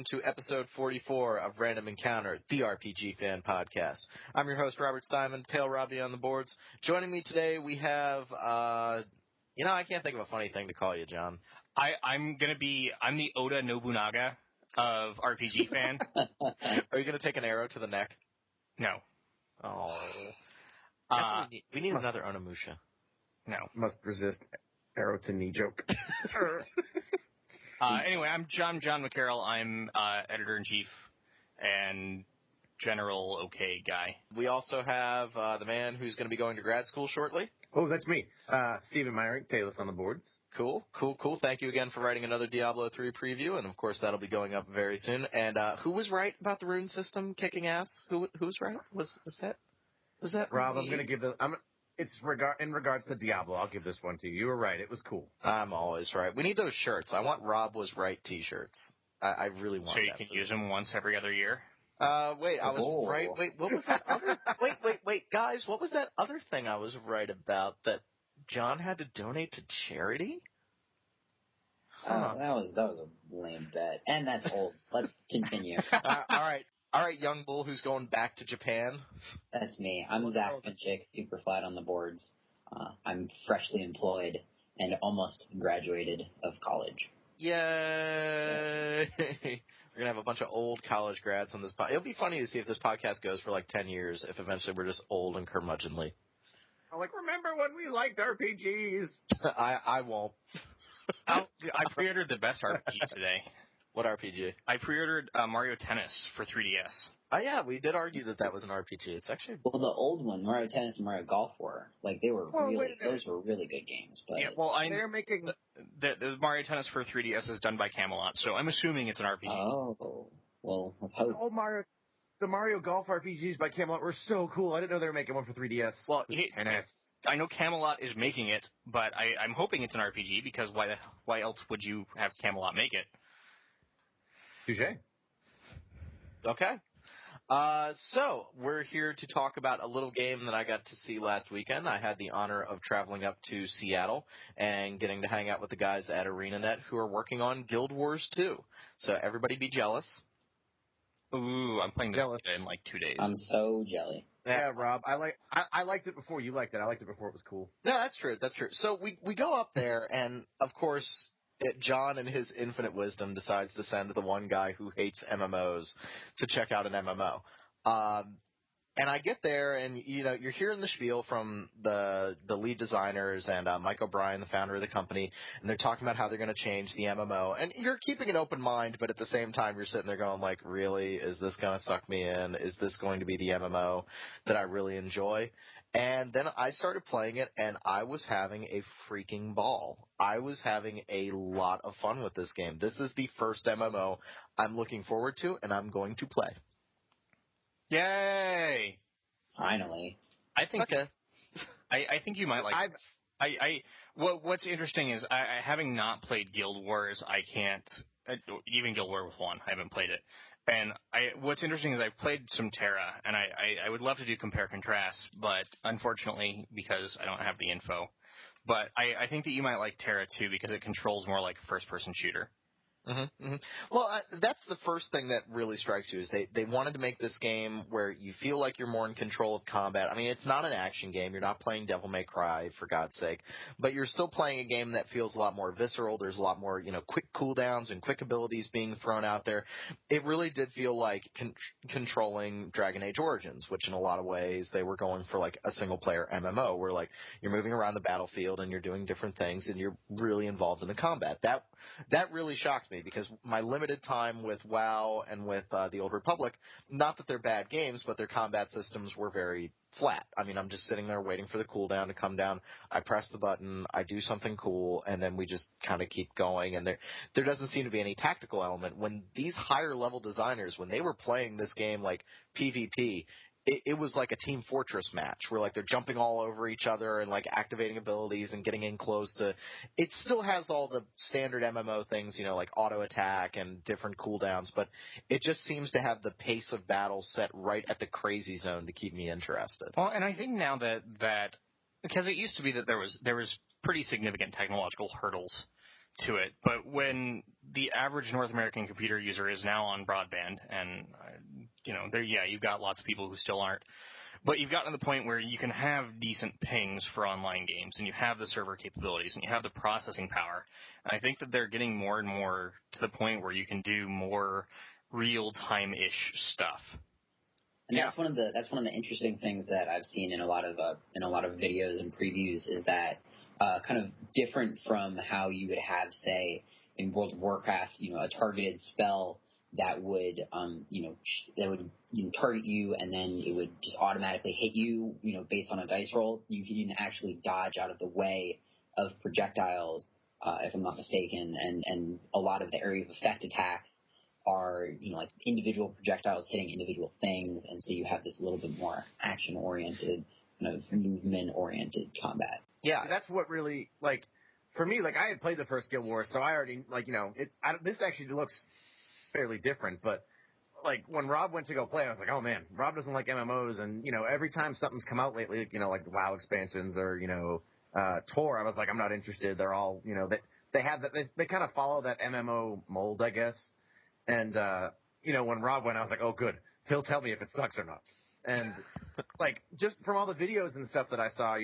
welcome to episode 44 of Random Encounter, the RPG fan podcast. I'm your host, Robert Steinman, Pale Robbie on the boards. Joining me today, we have, I can't think of a funny thing to call you, John. I'm the Oda Nobunaga of RPG fan. Are you going to take an arrow to the neck? No. Oh. That's what we need. We need another Onimusha. No. Must resist arrow to knee joke. Anyway, I'm John McCarroll. I'm editor-in-chief and general okay guy. We also have the man who's going to be going to grad school shortly. Oh, that's me. Stephen Myrick, Talus on the boards. Cool. Thank you again for writing another Diablo 3 preview, and of course that'll be going up very soon. And who was right about the rune system kicking ass? Who was right? Was that Rob? me? I'm going to give in regards to Diablo. I'll give this one to you. You were right. It was cool. I'm always right. We need those shirts. I want Rob was right T-shirts. I really want. So you can use them once every other year. Wait, I was right. Wait, what was that other? Wait, guys, what was that other thing I was right about that John had to donate to charity? Huh. That was a lame bet, and that's old. Let's continue. All right, young bull who's going back to Japan. That's me. I'm Zach Finchick, super flat on the boards. I'm freshly employed and almost graduated of college. Yay! We're going to have a bunch of old college grads on this podcast. It'll be funny to see if this podcast goes for like 10 years, if eventually we're just old and curmudgeonly. I'm like, remember when we liked RPGs? I won't. I pre-ordered the best RPG today. What RPG? I pre-ordered Mario Tennis for 3DS. Oh, yeah, we did argue that was an RPG. It's actually... Well, the old one, Mario Tennis and Mario Golf were. Like, those were really good games. But yeah, well, they're making... The Mario Tennis for 3DS is done by Camelot, so I'm assuming it's an RPG. Oh, well, let's hope. The Mario Golf RPGs by Camelot were so cool. I didn't know they were making one for 3DS. Well, I know Camelot is making it, but I'm hoping it's an RPG, because why else would you have Camelot make it? Touché. Okay. So, we're here to talk about a little game that I got to see last weekend. I had the honor of traveling up to Seattle and getting to hang out with the guys at ArenaNet who are working on Guild Wars 2. So, everybody be jealous. Ooh, I'm playing this in like 2 days. I'm so jelly. Yeah, Rob, I liked it before you liked it. I liked it before it was cool. No, that's true. So, we go up there, and, of course... John, in his infinite wisdom, decides to send the one guy who hates MMOs to check out an MMO. And I get there, and you're hearing the spiel from the lead designers and Mike O'Brien, the founder of the company, and they're talking about how they're going to change the MMO. And you're keeping an open mind, but at the same time, you're sitting there going, like, really? Is this going to suck me in? Is this going to be the MMO that I really enjoy? And then I started playing it, and I was having a freaking ball. I was having a lot of fun with this game. This is the first MMO I'm looking forward to, and I'm going to play. Yay! Finally. I think you might like it. What's interesting is, having not played Guild Wars, I can't, even Guild Wars 1, I haven't played it. And what's interesting is I've played some Terra, and I would love to do compare contrast, but unfortunately, because I don't have the info. But I think that you might like Terra too, because it controls more like a first-person shooter. Mm-hmm, mm-hmm. Well, that's the first thing that really strikes you is they wanted to make this game where you feel like you're more in control of combat. I mean, it's not an action game. You're not playing Devil May Cry, for God's sake. But you're still playing a game that feels a lot more visceral. There's a lot more, quick cooldowns and quick abilities being thrown out there. It really did feel like controlling Dragon Age Origins, which in a lot of ways they were going for like a single-player MMO where like you're moving around the battlefield and you're doing different things and you're really involved in the combat. That really shocked me because my limited time with WoW and with the Old Republic, not that they're bad games, but their combat systems were very flat. I mean, I'm just sitting there waiting for the cooldown to come down. I press the button, I do something cool, and then we just kind of keep going. And there doesn't seem to be any tactical element. When these higher level designers, when they were playing this game like PvP, it was like a Team Fortress match where like they're jumping all over each other and like activating abilities and getting in close to. It still has all the standard MMO things, like auto attack and different cooldowns, but it just seems to have the pace of battle set right at the crazy zone to keep me interested. Well, and I think now that because it used to be that there was pretty significant technological hurdles to it, but when the average North American computer user is now on broadband, and you've got lots of people who still aren't, but you've gotten to the point where you can have decent pings for online games, and you have the server capabilities, and you have the processing power. And I think that they're getting more and more to the point where you can do more real-time-ish stuff. And that's one of the interesting things that I've seen in a lot of videos and previews is that kind of different from how you would have, say, in World of Warcraft, a targeted spell that would target you and then it would just automatically hit you, based on a dice roll. You can actually dodge out of the way of projectiles, if I'm not mistaken, and a lot of the area of effect attacks are, like individual projectiles hitting individual things, and so you have this little bit more action-oriented, kind of movement-oriented combat. Yeah, that's what really, for me, I had played the first Guild Wars, so I already, this actually looks fairly different, but, when Rob went to go play, I was like, oh, man, Rob doesn't like MMOs, and, every time something's come out lately, like the WoW expansions or, Tor, I was like, I'm not interested. They're all, they have that, they kind of follow that MMO mold, I guess. And, when Rob went, I was like, oh, good. He'll tell me if it sucks or not. And, just from all the videos and stuff that I saw, a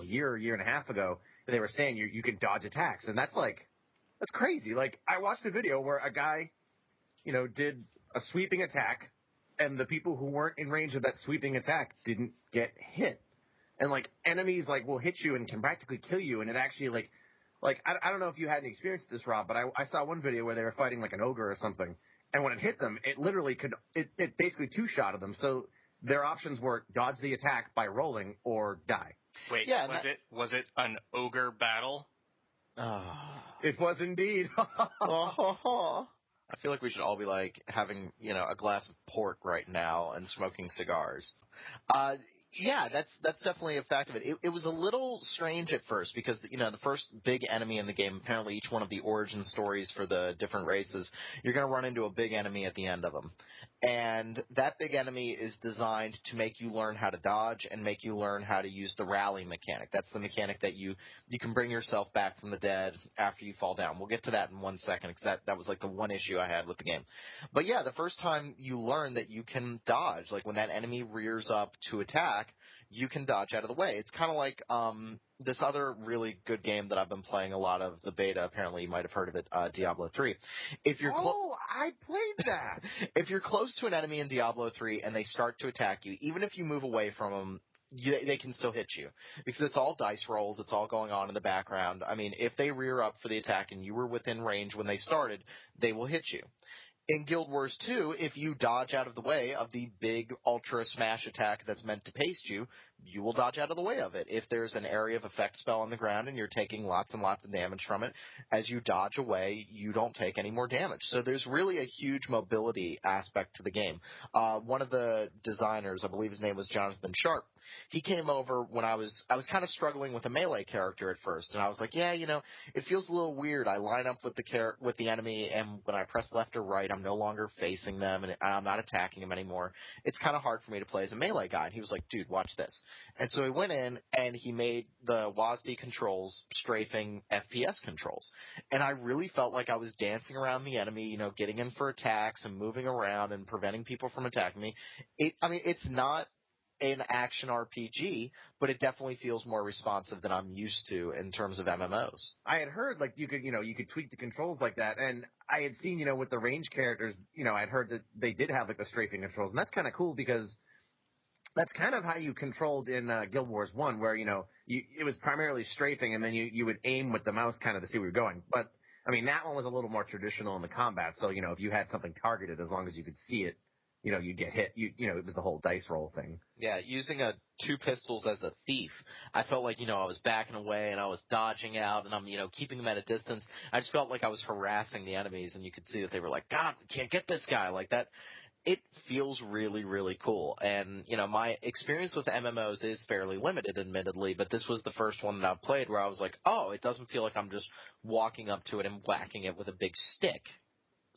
year and a half ago, they were saying you can dodge attacks. And that's crazy. I watched a video where a guy, did a sweeping attack, and the people who weren't in range of that sweeping attack didn't get hit. And, enemies, will hit you and can practically kill you, and it actually, I don't know if you had any experience with this, Rob, but I saw one video where they were fighting an ogre or something, and when it hit them, it literally it basically two-shotted them. So their options were dodge the attack by rolling or die. Wait, was it an ogre battle? It was indeed. I feel like we should all be having, a glass of pork right now and smoking cigars. Yeah, that's definitely a fact of it. It was a little strange at first because, the first big enemy in the game, apparently each one of the origin stories for the different races, you're going to run into a big enemy at the end of them. And that big enemy is designed to make you learn how to dodge and make you learn how to use the rally mechanic. That's the mechanic that you can bring yourself back from the dead after you fall down. We'll get to that in 1 second because that was the one issue I had with the game. But yeah, the first time you learn that you can dodge, when that enemy rears up to attack, you can dodge out of the way. It's kind of like this other really good game that I've been playing a lot of, the beta. Apparently, you might have heard of it, Diablo 3. I played that. If you're close to an enemy in Diablo 3 and they start to attack you, even if you move away from them, they can still hit you because it's all dice rolls. It's all going on in the background. I mean, if they rear up for the attack and you were within range when they started, they will hit you. In Guild Wars 2, if you dodge out of the way of the big ultra smash attack that's meant to paste you, you will dodge out of the way of it. If there's an area of effect spell on the ground and you're taking lots and lots of damage from it, as you dodge away, you don't take any more damage. So there's really a huge mobility aspect to the game. One of the designers, I believe his name was Jonathan Sharp, he came over when I was kind of struggling with a melee character at first, and I was like, yeah, it feels a little weird. I line up with the enemy, and when I press left or right, I'm no longer facing them, and I'm not attacking them anymore. It's kind of hard for me to play as a melee guy. And he was like, dude, watch this. And so he went in, and he made the WASD controls strafing FPS controls. And I really felt like I was dancing around the enemy, getting in for attacks and moving around and preventing people from attacking me. It's not an action RPG, but it definitely feels more responsive than I'm used to in terms of MMOs. I had heard you could tweak the controls like that, and I had seen with the range characters, I'd heard that they did have the strafing controls, and that's kind of cool because that's kind of how you controlled in Guild Wars 1, where it was primarily strafing, and then you would aim with the mouse kind of to see where you're going. But that one was a little more traditional in the combat, so if you had something targeted, as long as you could see it, you'd get hit. It was the whole dice roll thing. Yeah, using two pistols as a thief, I felt like, I was backing away and I was dodging out and I'm, keeping them at a distance. I just felt like I was harassing the enemies, and you could see that they were like, God, we can't get this guy like that. It feels really, really cool. And, my experience with MMOs is fairly limited, admittedly, but this was the first one that I've played where I was like, oh, it doesn't feel like I'm just walking up to it and whacking it with a big stick.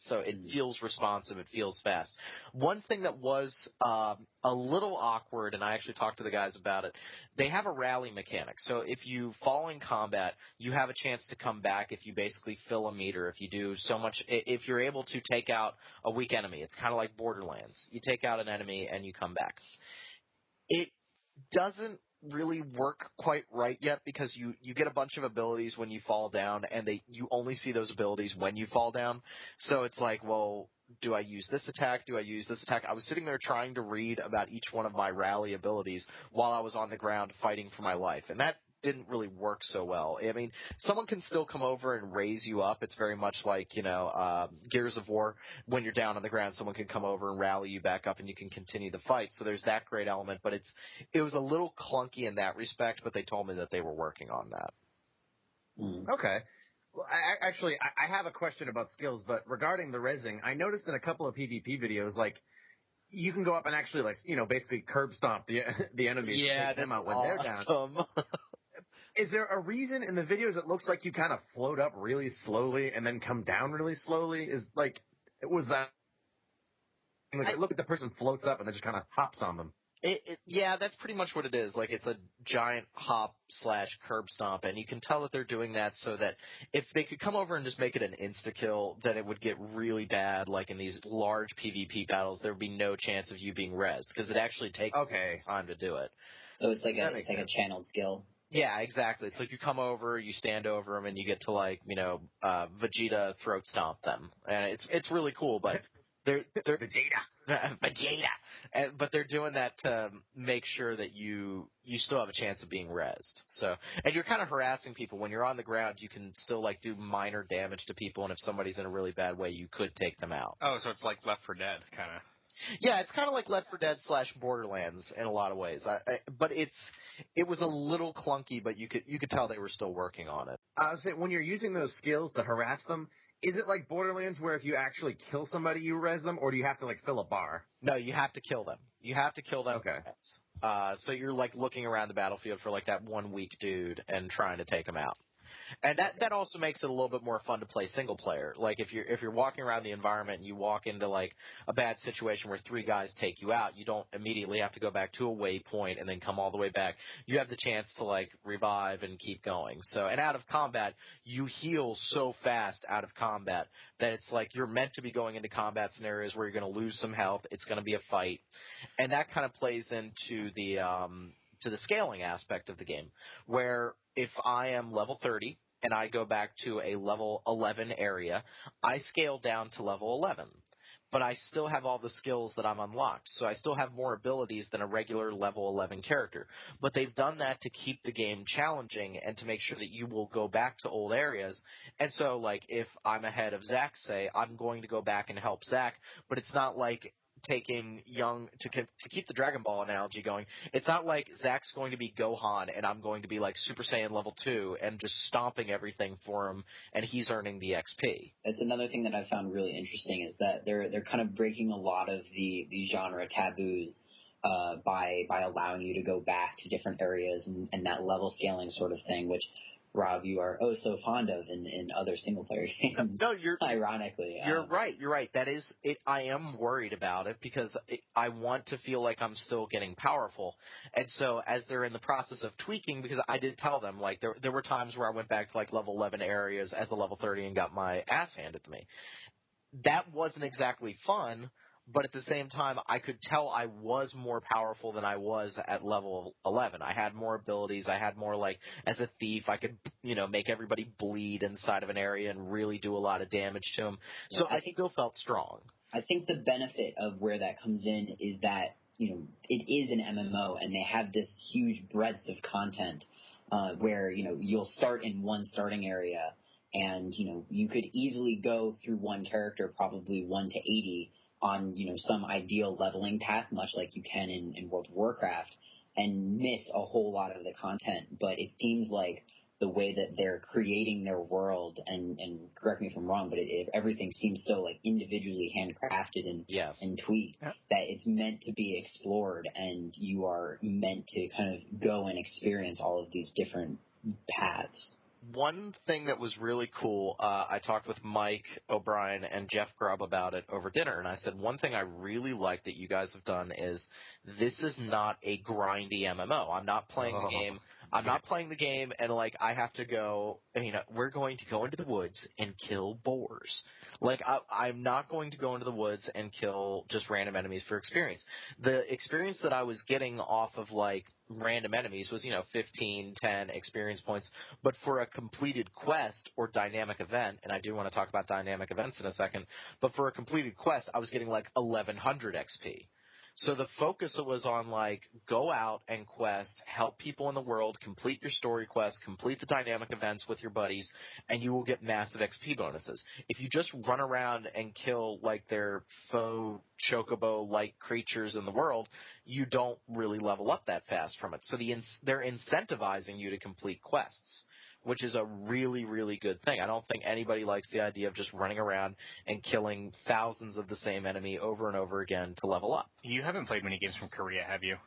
So it feels responsive. It feels fast. One thing that was a little awkward, and I actually talked to the guys about it, they have a rally mechanic. So if you fall in combat, you have a chance to come back if you basically fill a meter, if you do so much, if you're able to take out a weak enemy. It's kind of like Borderlands. You take out an enemy and you come back. It doesn't really work quite right yet because you get a bunch of abilities when you fall down, and you only see those abilities when you fall down. So it's like, well, do I use this attack? Do I use this attack? I was sitting there trying to read about each one of my rally abilities while I was on the ground fighting for my life, and that didn't really work so well. I mean, someone can still come over and raise you up. It's very much like, Gears of War. When you're down on the ground, someone can come over and rally you back up and you can continue the fight. So there's that great element, but it was a little clunky in that respect, but they told me that they were working on that. Okay. Well, I have a question about skills, but regarding the rezzing, I noticed in a couple of PvP videos, like, you can go up and actually, like, basically curb stomp the enemies to take them out when they're down. Is there a reason in the videos it looks like you kind of float up really slowly and then come down really slowly? Was that look at the person floats up and then just kind of hops on them? Yeah, that's pretty much what it is. Like, it's a giant hop / curb stomp, and you can tell that they're doing that so that if they could come over and just make it an insta-kill, then it would get really bad. Like, in these large PvP battles, there would be no chance of you being rezzed, because it actually takes time to do it. So it's like a channeled skill. Yeah, exactly. It's like you come over, you stand over them, and you get to, like, Vegeta throat stomp them. And it's really cool, but they're Vegeta. But they're doing that to make sure that you still have a chance of being rezzed. So, and you're kind of harassing people. When you're on the ground, you can still, like, do minor damage to people, and if somebody's in a really bad way, you could take them out. Oh, so it's like Left 4 Dead, kind of. Yeah, it's kind of like Left 4 Dead / Borderlands in a lot of ways. But it was a little clunky, but you could tell they were still working on it. I was saying, when you're using those skills to harass them, is it like Borderlands where if you actually kill somebody, you res them, or do you have to, like, fill a bar? No, you have to kill them. You have to kill them. Okay. So you're, like, looking around the battlefield for, like, that one weak dude and trying to take him out. And that also makes it a little bit more fun to play single player. Like, if you're walking around the environment and you walk into, like, a bad situation where 3 guys take you out, you don't immediately have to go back to a waypoint and then come all the way back. You have the chance to, like, revive and keep going. So, and out of combat, you heal so fast out of combat that it's like you're meant to be going into combat scenarios where you're going to lose some health. It's going to be a fight. And that kind of plays into the scaling aspect of the game, where if I am level 30 and I go back to a level 11 area, I scale down to level 11. But I still have all the skills that I'm unlocked, so I still have more abilities than a regular level 11 character. But they've done that to keep the game challenging and to make sure that you will go back to old areas. And so, like, if I'm ahead of Zach, say, I'm going to go back and help Zach, but it's not like taking to keep the Dragon Ball analogy going, it's not like Zach's going to be Gohan and I'm going to be like Super Saiyan level 2 and just stomping everything for him and he's earning the XP. That's another thing that I found really interesting is that they're kind of breaking a lot of the genre taboos by allowing you to go back to different areas and that level scaling sort of thing, which Rob, you are so fond of in other single-player games. No, ironically. You're right. You're right. That is it. I am worried about it because I want to feel like I'm still getting powerful. And so as they're in the process of tweaking, because I did tell them, like, there were times where I went back to, like, level 11 areas as a level 30 and got my ass handed to me. That wasn't exactly fun. But at the same time, I could tell I was more powerful than I was at level 11. I had more abilities. I had more, like, as a thief, I could, make everybody bleed inside of an area and really do a lot of damage to them. So I still felt strong. I think the benefit of where that comes in is that, it is an MMO and they have this huge breadth of content where, you'll start in one starting area and, you could easily go through one character, probably 1 to 80, on, some ideal leveling path, much like you can in World of Warcraft, and miss a whole lot of the content. But it seems like the way that they're creating their world, and correct me if I'm wrong, but everything seems so, like, individually handcrafted and tweaked that it's meant to be explored, and you are meant to kind of go and experience all of these different paths. one thing that was really cool, I talked with Mike O'Brien and Jeff Grubb about it over dinner, and I said one thing I really like that you guys have done is this is not a grindy MMO. I'm not playing the game. I'm not playing the game and like I have to go, we're going to go into the woods and kill boars. Like I'm not going to go into the woods and kill just random enemies for experience. The experience that I was getting off of like random enemies was, 15, 10 experience points. But for a completed quest or dynamic event, and I do want to talk about dynamic events in a second, but for a completed quest, I was getting like 1100 XP. So the focus was on like, go out and quest, help people in the world, complete your story quest, complete the dynamic events with your buddies, and you will get massive XP bonuses. If you just run around and kill like their faux chocobo-like creatures in the world, you don't really level up that fast from it. So they're incentivizing you to complete quests, which is a really, really good thing. I don't think anybody likes the idea of just running around and killing thousands of the same enemy over and over again to level up. You haven't played many games from Korea, have you?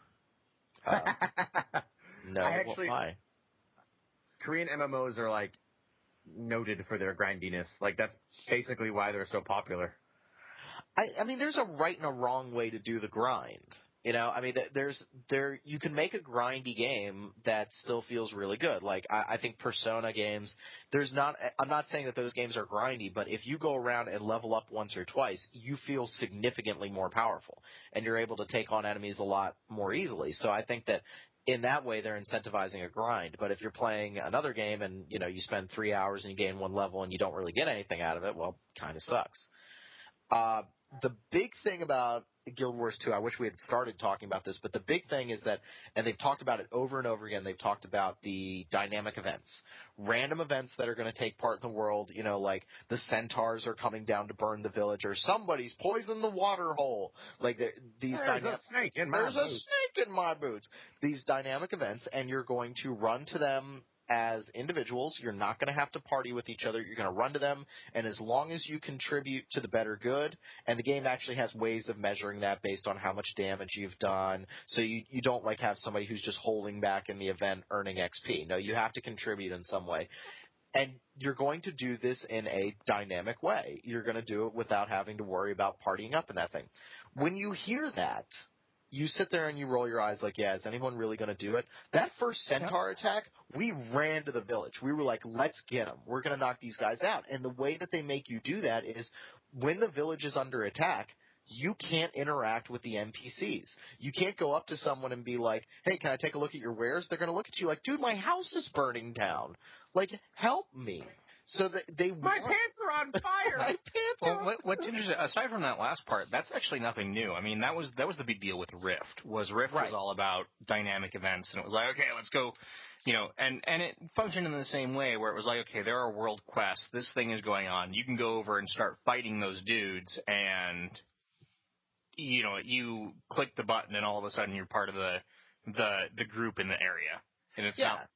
No. Why? Korean MMOs are like noted for their grindiness. Like that's basically why they're so popular. I mean, there's a right and a wrong way to do the grind. You can make a grindy game that still feels really good. Like, I think Persona games, I'm not saying that those games are grindy, but if you go around and level up once or twice, you feel significantly more powerful, and you're able to take on enemies a lot more easily. So I think that in that way, they're incentivizing a grind. But if you're playing another game and, you spend 3 hours and you gain one level and you don't really get anything out of it, well, kind of sucks. The big thing about Guild Wars 2, I wish we had started talking about this, but the big thing is that, and they've talked about it over and over again, they've talked about the dynamic events. Random events that are going to take part in the world, like the centaurs are coming down to burn the village, or somebody's poisoned the water hole. Like these There's a snake in my boots. There's a snake in my boots. These dynamic events, and you're going to run to them as individuals. You're not going to have to party with each other. You're going to run to them, and as long as you contribute to the better good, and the game actually has ways of measuring that based on how much damage you've done, so you don't like have somebody who's just holding back in the event earning XP. No, you have to contribute in some way. And you're going to do this in a dynamic way. You're going to do it without having to worry about partying up in that thing. When you hear that, you sit there and you roll your eyes like, yeah, is anyone really going to do it? That first centaur attack, we ran to the village. We were like, let's get them. We're going to knock these guys out. And the way that they make you do that is when the village is under attack, you can't interact with the NPCs. You can't go up to someone and be like, hey, can I take a look at your wares? They're going to look at you like, dude, my house is burning down. Like, help me. So that my pants are on fire. My pants are on fire. What's interesting, aside from that last part, that's actually nothing new. I mean, that was the big deal with Rift. Rift was all about dynamic events, and it was like, okay, let's go, and it functioned in the same way where it was like, okay, there are world quests. This thing is going on. You can go over and start fighting those dudes, and you click the button, and all of a sudden you're part of the group in the area, and it's not.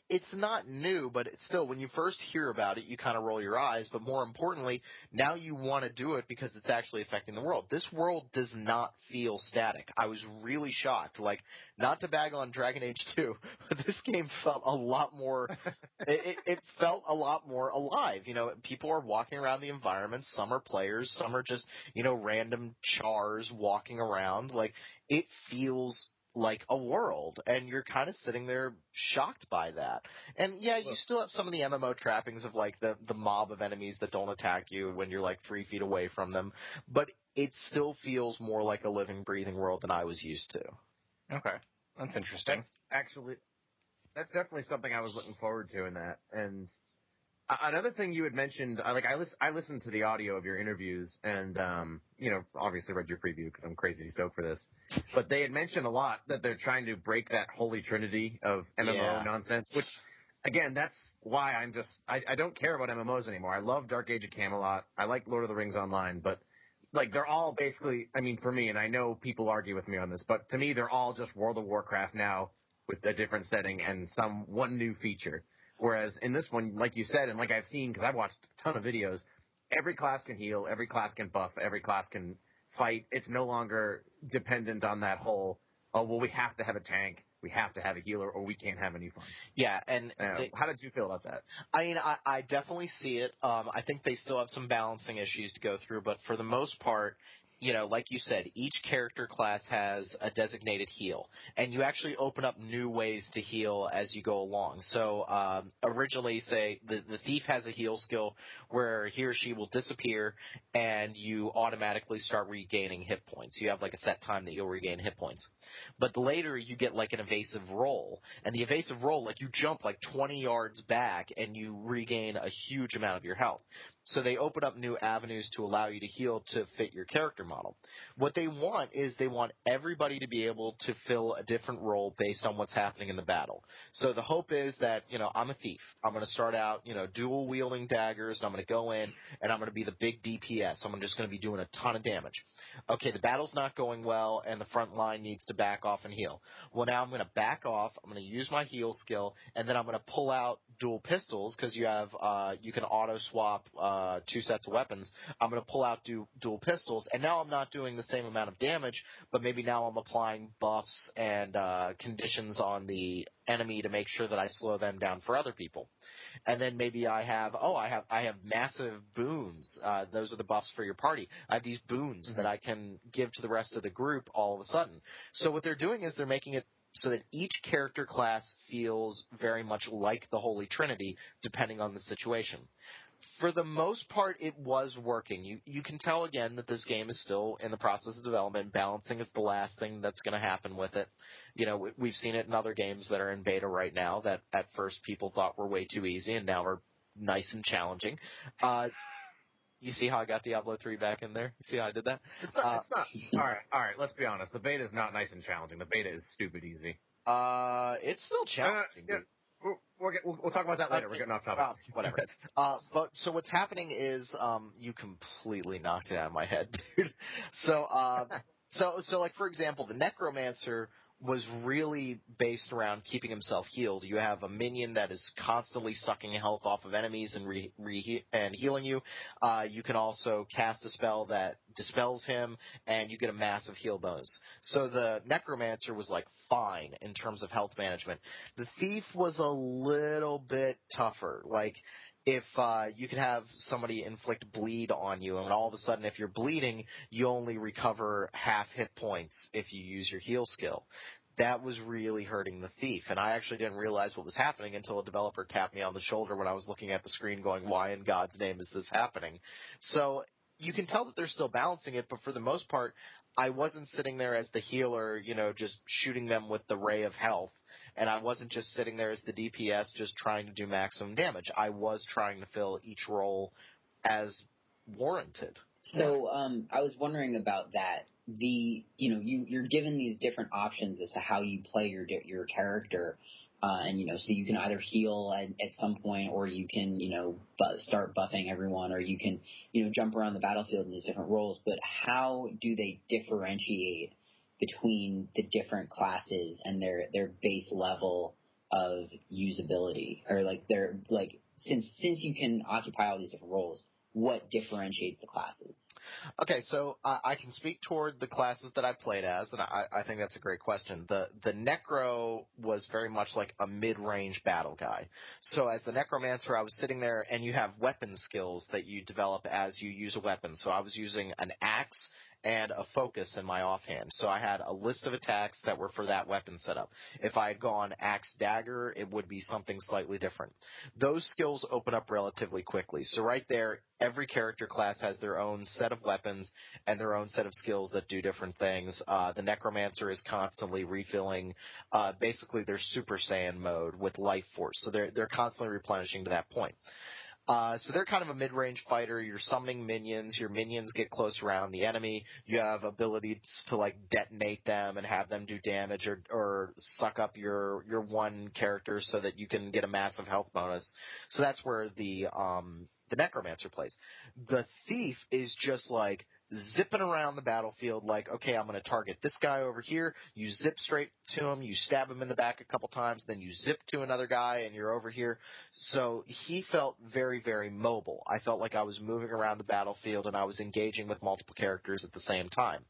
It's not new, but it's still, when you first hear about it, you kind of roll your eyes. But more importantly, now you want to do it because it's actually affecting the world. This world does not feel static. I was really shocked. Like, not to bag on Dragon Age 2, but this game felt a lot more, it felt a lot more alive. People are walking around the environment. Some are players. Some are just, random chars walking around. Like, it feels like a world, and you're kind of sitting there shocked by that. And yeah, you still have some of the MMO trappings of like the mob of enemies that don't attack you when you're like 3 feet away from them, but it still feels more like a living, breathing world than I was used to. Okay, that's interesting. That's definitely something I was looking forward to in that. And another thing you had mentioned, I listened to the audio of your interviews, and obviously read your preview because I'm crazy stoked for this. But they had mentioned a lot that they're trying to break that holy trinity of MMO nonsense, which, again, that's why I don't care about MMOs anymore. I love Dark Age of Camelot. I like Lord of the Rings Online, but like they're all basically, I mean, for me, and I know people argue with me on this, but to me, they're all just World of Warcraft now with a different setting and one new feature. Whereas in this one, like you said, and like I've seen, because I've watched a ton of videos, every class can heal, every class can buff, every class can fight. It's no longer dependent on that whole, oh, well, we have to have a tank. we have to have a healer or we can't have any fun. Yeah, and how did you feel about that? I mean, I definitely see it. I think they still have some balancing issues to go through, but for the most part, like you said, each character class has a designated heal, and you actually open up new ways to heal as you go along. So originally, say, the thief has a heal skill where he or she will disappear, and you automatically start regaining hit points. You have like a set time that you'll regain hit points. But later, you get like an evasive roll, and the evasive roll, like you jump like 20 yards back, and you regain a huge amount of your health. So they open up new avenues to allow you to heal to fit your character model. What they want is they want everybody to be able to fill a different role based on what's happening in the battle. So the hope is that, I'm a thief. I'm going to start out, dual wielding daggers, and I'm going to go in and I'm going to be the big DPS. I'm just going to be doing a ton of damage. Okay, the battle's not going well and the front line needs to back off and heal. Well, now I'm going to back off. I'm going to use my heal skill, and then I'm going to pull out dual pistols because you can auto swap two sets of weapons. I'm going to pull out dual pistols, and now I'm not doing the same amount of damage, but maybe now I'm applying buffs and conditions on the enemy to make sure that I slow them down for other people. And then maybe I have massive boons. Those are the buffs for your party. I have these boons that I can give to the rest of the group all of a sudden. So what they're doing is they're making it so that each character class feels very much like the Holy Trinity, depending on the situation. For the most part, it was working. You can tell, again, that this game is still in the process of development. Balancing is the last thing that's going to happen with it. We've seen it in other games that are in beta right now that at first people thought were way too easy and now are nice and challenging. You see how I got Diablo 3 back in there? You see how I did that? It's not. All right. Let's be honest. The beta is not nice and challenging. The beta is stupid easy. It's still challenging. We'll talk about that later. We're getting off topic. Whatever. But so what's happening is you completely knocked it out of my head, dude. So like for example, the Necromancer was really based around keeping himself healed. You have a minion that is constantly sucking health off of enemies and healing you. You can also cast a spell that dispels him, and you get a massive heal bonus. So the Necromancer was like fine in terms of health management. The Thief was a little bit tougher. Like, if you could have somebody inflict bleed on you, and all of a sudden if you're bleeding, you only recover half hit points if you use your heal skill. That was really hurting the Thief, and I actually didn't realize what was happening until a developer tapped me on the shoulder when I was looking at the screen going, why in God's name is this happening? So you can tell that they're still balancing it, but for the most part, I wasn't sitting there as the healer, just shooting them with the ray of health. And I wasn't just sitting there as the DPS just trying to do maximum damage. I was trying to fill each role as warranted. So I was wondering about that. You're given these different options as to how you play your character, and so you can either heal at some point, or you can start buffing everyone, or you can jump around the battlefield in these different roles. But how do they differentiate between the different classes and their base level of usability, or since you can occupy all these different roles, what differentiates the classes? Okay, so I can speak toward the classes that I played as, and I think that's a great question. The Necro was very much like a mid-range battle guy. So as the Necromancer, I was sitting there, and you have weapon skills that you develop as you use a weapon. So I was using an axe and a focus in my offhand. So I had a list of attacks that were for that weapon setup. If I had gone axe dagger, it would be something slightly different. Those skills open up relatively quickly. So right there, every character class has their own set of weapons and their own set of skills that do different things. The Necromancer is constantly refilling basically their Super Saiyan mode with life force. So they're constantly replenishing to that point. So they're kind of a mid-range fighter. You're summoning minions. Your minions get close around the enemy. You have abilities to detonate them and have them do damage, or suck up your one character so that you can get a massive health bonus. So that's where the Necromancer plays. The Thief is just zipping around the battlefield okay, I'm going to target this guy over here. You zip straight to him. You stab him in the back a couple times. Then you zip to another guy, and you're over here. So he felt very, very mobile. I felt like I was moving around the battlefield, and I was engaging with multiple characters at the same time.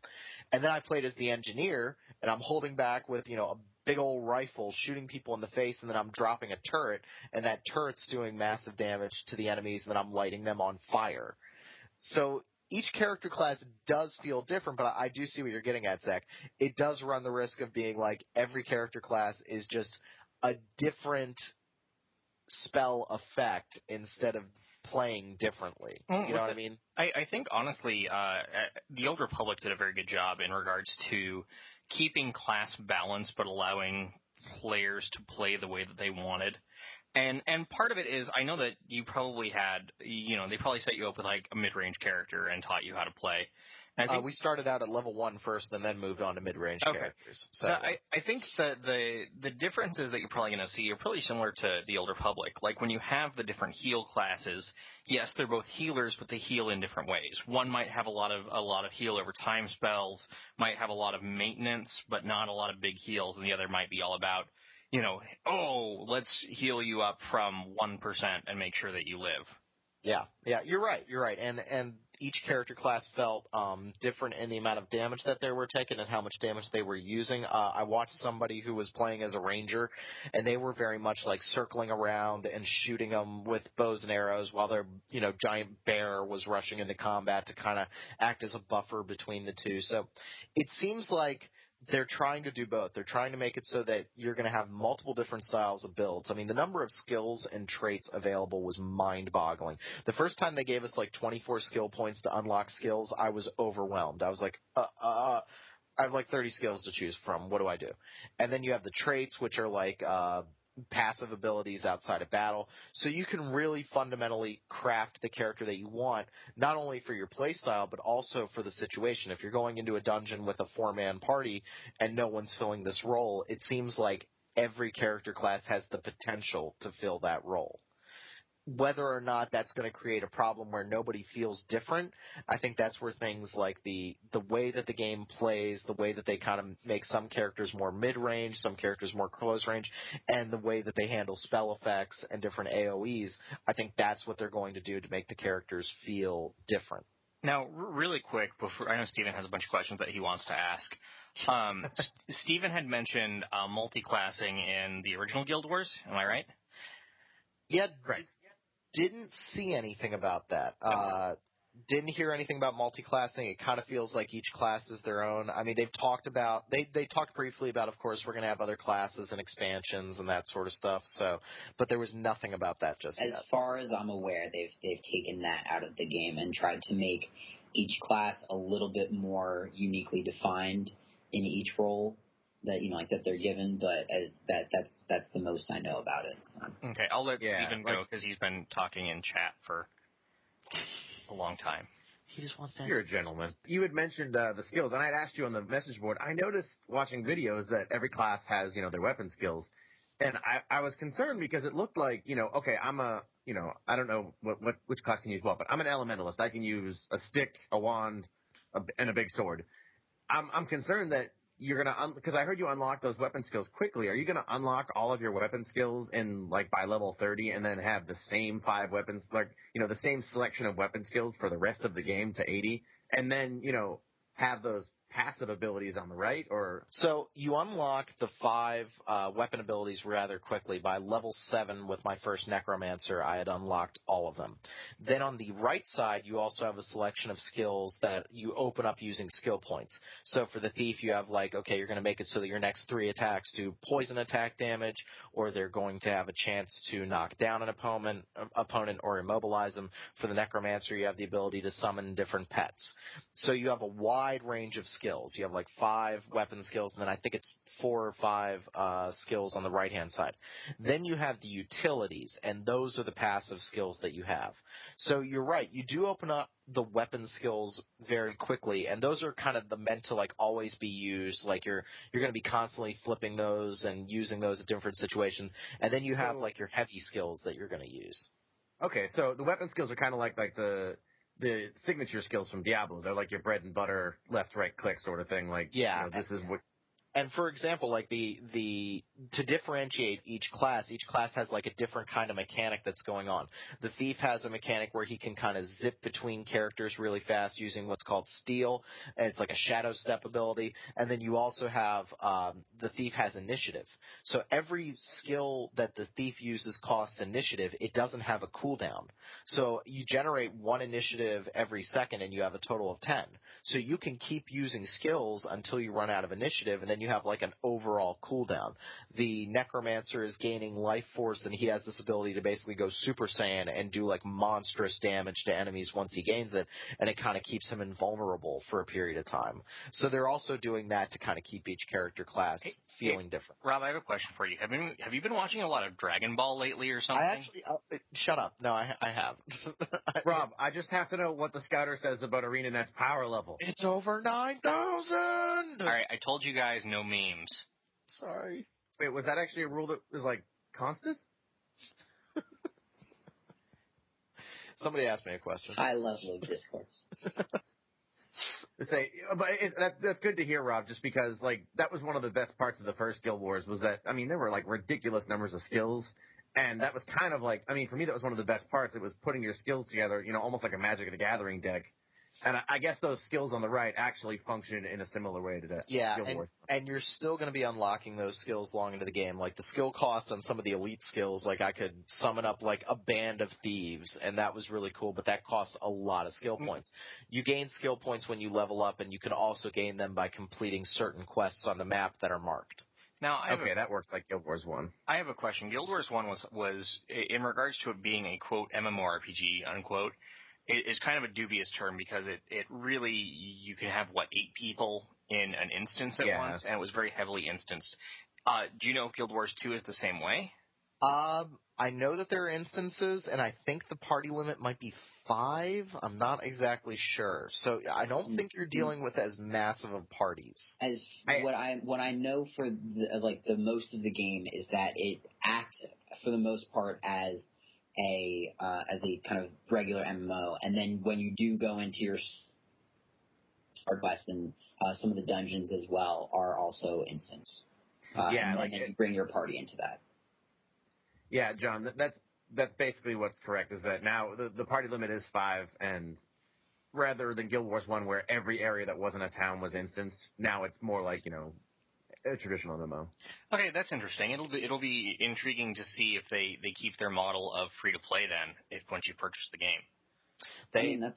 And then I played as the Engineer, and I'm holding back with, a big old rifle shooting people in the face, and then I'm dropping a turret, and that turret's doing massive damage to the enemies, and then I'm lighting them on fire. So each character class does feel different, but I do see what you're getting at, Zach. It does run the risk of being like every character class is just a different spell effect instead of playing differently. You know what I mean? I think, honestly, the Old Republic did a very good job in regards to keeping class balance but allowing players to play the way that they wanted. And part of it is, I know that you probably had, they probably set you up with like a mid-range character and taught you how to play. We started out at level 1 first and then moved on to mid-range characters. So I think that the differences that you're probably going to see are probably similar to the Old Republic. Like when you have the different heal classes, yes, they're both healers, but they heal in different ways. One might have a lot of heal over time spells, might have a lot of maintenance, but not a lot of big heals, and the other might be all about, let's heal you up from 1% and make sure that you live. Yeah, you're right. And each character class felt different in the amount of damage that they were taking and how much damage they were using. I watched somebody who was playing as a ranger, and they were very much like circling around and shooting them with bows and arrows while their giant bear was rushing into combat to kind of act as a buffer between the two. So it seems like they're trying to do both. They're trying to make it so that you're going to have multiple different styles of builds. I mean, the number of skills and traits available was mind-boggling. The first time they gave us like 24 skill points to unlock skills, I was overwhelmed. I was like, I have like 30 skills to choose from. What do I do? And then you have the traits, which are like passive abilities outside of battle. So you can really fundamentally craft the character that you want, not only for your playstyle, but also for the situation. If you're going into a dungeon with a 4-man party and no one's filling this role, it seems like every character class has the potential to fill that role. Whether or not that's going to create a problem where nobody feels different, I think that's where things like the way that the game plays, the way that they kind of make some characters more mid-range, some characters more close range, and the way that they handle spell effects and different AoEs, I think that's what they're going to do to make the characters feel different. Now, really quick, before I know Steven has a bunch of questions that he wants to ask. Steven had mentioned multi-classing in the original Guild Wars. Am I right? Yeah, right. Didn't see anything about that. Didn't hear anything about multi-classing. It kind of feels like each class is their own. I mean, they've talked about they talked briefly about, of course, we're going to have other classes and expansions and that sort of stuff. So, but there was nothing about that just yet. As far as I'm aware, they've taken that out of the game and tried to make each class a little bit more uniquely defined in each role that that they're given, but that's the most I know about it. So. Okay, I'll let Steven go because he's been talking in chat for a long time. He just wants to. You're a gentleman. You had mentioned the skills, and I had asked you on the message board. I noticed watching videos that every class has their weapon skills, and I was concerned because it looked like okay, I'm a I don't know which class can use what, but I'm an elementalist. I can use a stick, a wand, and a big sword. I'm concerned that you're going to, because I heard you unlock those weapon skills quickly. Are you going to unlock all of your weapon skills by level 30 and then have the same 5 weapons, the same selection of weapon skills for the rest of the game to 80 and then, have those passive abilities on the right? Or so you unlock the 5 weapon abilities rather quickly. By level 7 with my first Necromancer, I had unlocked all of them. Then on the right side, you also have a selection of skills that you open up using skill points. So for the Thief, you have you're going to make it so that your next 3 attacks do poison attack damage, or they're going to have a chance to knock down an opponent or immobilize them. For the Necromancer, you have the ability to summon different pets. So you have a wide range of skills. You have 5 weapon skills, and then I think it's 4 or 5 skills on the right-hand side. Then you have the utilities, and those are the passive skills that you have. So you're right. You do open up the weapon skills very quickly, and those are kind of meant to always be used. You're going to be constantly flipping those and using those at different situations. And then you have your heavy skills that you're going to use. Okay, so the weapon skills are kind of like the signature skills from Diablo. They're like your bread and butter left, right, click sort of thing. Yeah. This is what. And for example, like to differentiate each class has like a different kind of mechanic that's going on. The thief has a mechanic where he can kind of zip between characters really fast using what's called steal. And it's like a shadow step ability. And then you also have, the thief has initiative. So every skill that the thief uses costs initiative. It doesn't have a cooldown. So you generate one initiative every second and you have a total of 10. So you can keep using skills until you run out of initiative, and then you have like an overall cooldown. The Necromancer is gaining life force, and he has this ability to basically go Super Saiyan and do like monstrous damage to enemies once he gains it, and it kind of keeps him invulnerable for a period of time. So they're also doing that to kind of keep each character class feeling different. Rob, I have a question for you. Have you been watching a lot of Dragon Ball lately or something? I actually shut up. No, I have. Rob, I just have to know what the scouter says about ArenaNet's power level. It's over 9,000. All right, I told you guys no memes. Sorry. Wait, was that actually a rule that was like constant? Somebody asked me a question. High level of discourse. That's good to hear, Rob, just because like that was one of the best parts of the first Guild Wars was that, I mean, there were like ridiculous numbers of skills, and that was kind of like, I mean, for me that was one of the best parts. It was putting your skills together, you know, almost like a Magic the Gathering deck. And I guess those skills on the right actually function in a similar way to that. Yeah, and you're still going to be unlocking those skills long into the game. Like the skill cost on some of the elite skills, like I could summon up like a band of thieves, and that was really cool, but that cost a lot of skill points. You gain skill points when you level up, and you can also gain them by completing certain quests on the map that are marked. Now, that works like Guild Wars 1. I have a question. Guild Wars 1 was in regards to it being a, quote, MMORPG, unquote, is kind of a dubious term because it really, you can have, 8 people in an instance at once, and it was very heavily instanced. Do you know if Guild Wars 2 is the same way? I know that there are instances, and I think the party limit might be 5. I'm not exactly sure. So I don't think you're dealing with as massive of parties. What I know for the most of the game is that it acts for the most part as a kind of regular MMO, and then when you do go into your quests and some of the dungeons as well are also instanced. And then you bring your party into that. Yeah, John, that's basically what's correct. Is that now the party limit is 5, and rather than Guild Wars 1 where every area that wasn't a town was instanced, now it's more like a traditional MMO. Okay, that's interesting. It'll be intriguing to see if they keep their model of free to play then once you purchase the game.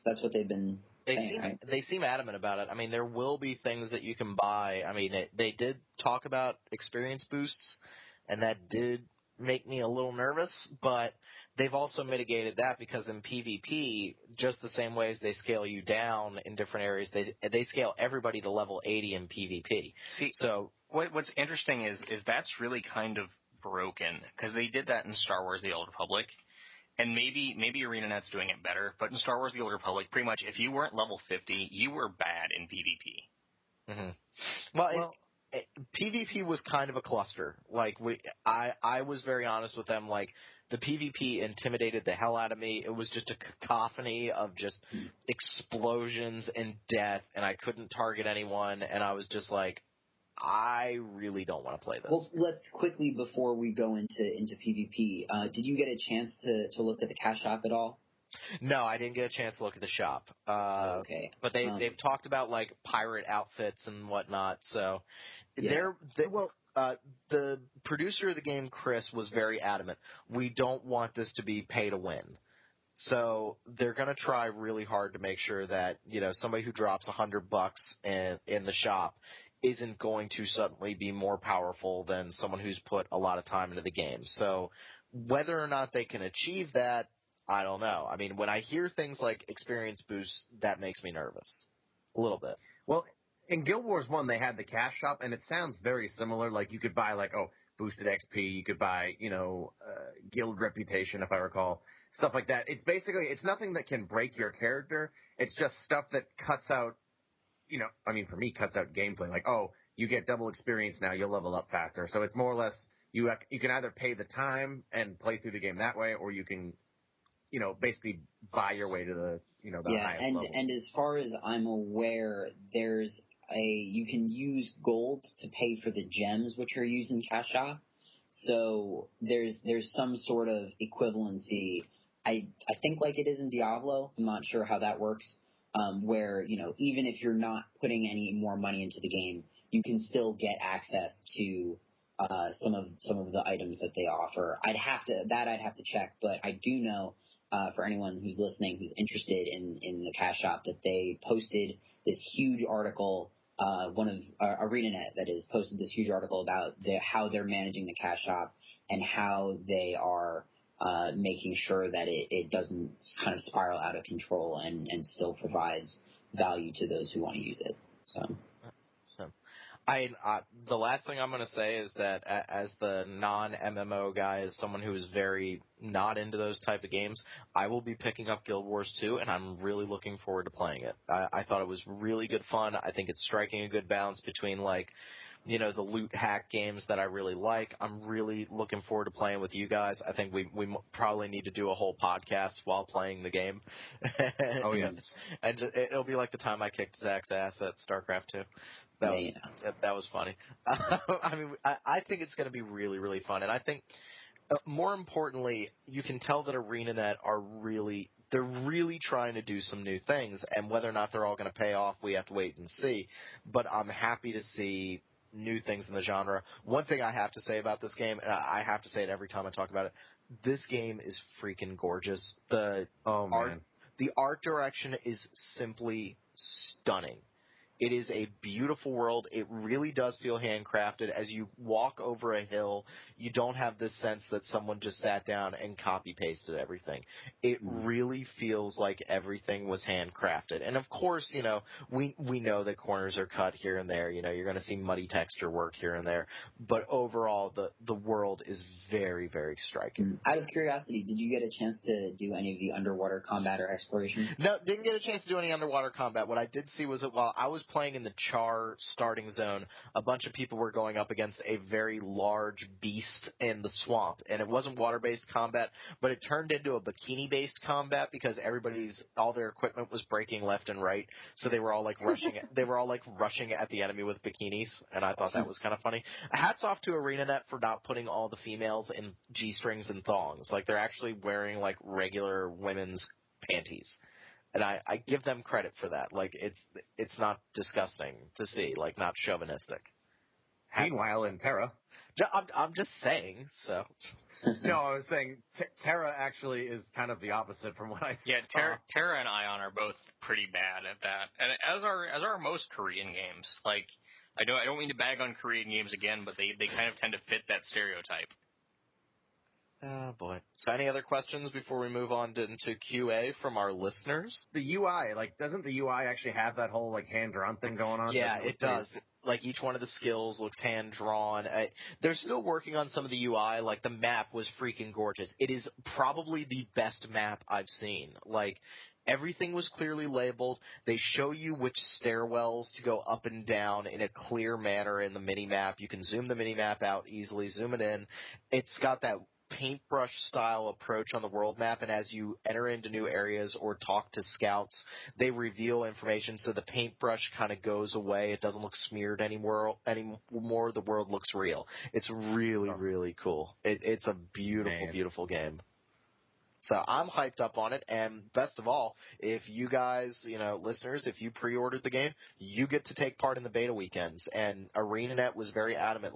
That's what they've been saying, right? They seem adamant about it. I mean, there will be things that you can buy. I mean, they did talk about experience boosts, and that did make me a little nervous, but they've also mitigated that because in PvP, just the same way as they scale you down in different areas, they scale everybody to level 80 in PvP. See, so what's interesting is that's really kind of broken because they did that in Star Wars: The Old Republic, and maybe ArenaNet's doing it better, but in Star Wars: The Old Republic, pretty much if you weren't level 50, you were bad in PvP. Mm-hmm. Well, PvP was kind of a cluster. Like I was very honest with them. Like the PvP intimidated the hell out of me. It was just a cacophony of just explosions and death, and I couldn't target anyone. And I was just like, I really don't want to play this. Well, let's quickly before we go into PvP. Did you get a chance to look at the cash shop at all? No, I didn't get a chance to look at the shop. Okay. But they've talked about like pirate outfits and whatnot. So the producer of the game, Chris, was very adamant. We don't want this to be pay to win. So they're going to try really hard to make sure that, somebody who drops $100 in the shop isn't going to suddenly be more powerful than someone who's put a lot of time into the game. So whether or not they can achieve that, I don't know. I mean, when I hear things like experience boosts, that makes me nervous. A little bit. Well, in Guild Wars 1, they had the cash shop, and it sounds very similar. Like, you could buy, boosted XP. You could buy, guild reputation, if I recall. Stuff like that. It's basically, it's nothing that can break your character. It's just stuff that cuts out, for me, cuts out gameplay. Like, you get double experience now, you'll level up faster. So it's more or less, you can either pay the time and play through the game that way, or you can, basically buy your way to the, the highest level. And as far as I'm aware, there's you can use gold to pay for the gems which are used in Cash Shop. So there's some sort of equivalency. I think like it is in Diablo. I'm not sure how that works. Where even if you're not putting any more money into the game, you can still get access to some of the items that they offer. I'd have to check, but I do know for anyone who's listening who's interested in the Cash Shop that they posted this huge article. One of ArenaNet that is posted this huge article about how they're managing the Cash Shop and how they are making sure that it doesn't kind of spiral out of control and still provides value to those who want to use it. So the last thing I'm going to say is that as the non-MMO guy, as someone who is very not into those type of games, I will be picking up Guild Wars 2, and I'm really looking forward to playing it. I thought it was really good fun. I think it's striking a good balance between, like, the loot hack games that I really like. I'm really looking forward to playing with you guys. I think we probably need to do a whole podcast while playing the game. Oh, yes. And it'll be like the time I kicked Zach's ass at StarCraft 2. That was funny. I mean, I think it's going to be really, really fun. And I think, more importantly, you can tell that ArenaNet they're really trying to do some new things. And whether or not they're all going to pay off, we have to wait and see. But I'm happy to see new things in the genre. One thing I have to say about this game, and I have to say it every time I talk about it, this game is freaking gorgeous. The art direction is simply stunning. It is a beautiful world. It really does feel handcrafted. As you walk over a hill, you don't have this sense that someone just sat down and copy-pasted everything. It really feels like everything was handcrafted. And, of course, we know that corners are cut here and there. You're going to see muddy texture work here and there. But overall, the world is very, very striking. Out of curiosity, did you get a chance to do any of the underwater combat or exploration? No, didn't get a chance to do any underwater combat. What I did see was that while I was playing in the Char starting zone, a bunch of people were going up against a very large beast in the swamp, and it wasn't water-based combat, but it turned into a bikini-based combat because all their equipment was breaking left and right, so they were all rushing at the enemy with bikinis, and I thought that was kind of funny. Hats off to ArenaNet for not putting all the females in G-strings and thongs. They're actually wearing regular women's panties. And I give them credit for that. It's not disgusting to see, not chauvinistic. Meanwhile, in Terra. I'm just saying, so. No, I was saying Terra actually is kind of the opposite from what I saw. Yeah, Terra and Ion are both pretty bad at that. And as are most Korean games. I don't mean to bag on Korean games again, but they kind of tend to fit that stereotype. Oh, boy. So any other questions before we move on into QA from our listeners? The UI, doesn't the UI actually have that whole, hand-drawn thing going on? Yeah, it does. Each one of the skills looks hand-drawn. They're still working on some of the UI. The map was freaking gorgeous. It is probably the best map I've seen. Everything was clearly labeled. They show you which stairwells to go up and down in a clear manner in the mini-map. You can zoom the mini-map out easily, zoom it in. It's got that paintbrush style approach on the world map, and as you enter into new areas or talk to scouts, they reveal information so the paintbrush kind of goes away. It doesn't look smeared anymore. The world looks real. It's really, really cool. It's a beautiful, beautiful game. So I'm hyped up on it, and best of all, if you guys, listeners, if you pre-ordered the game, you get to take part in the beta weekends, and ArenaNet was very adamant,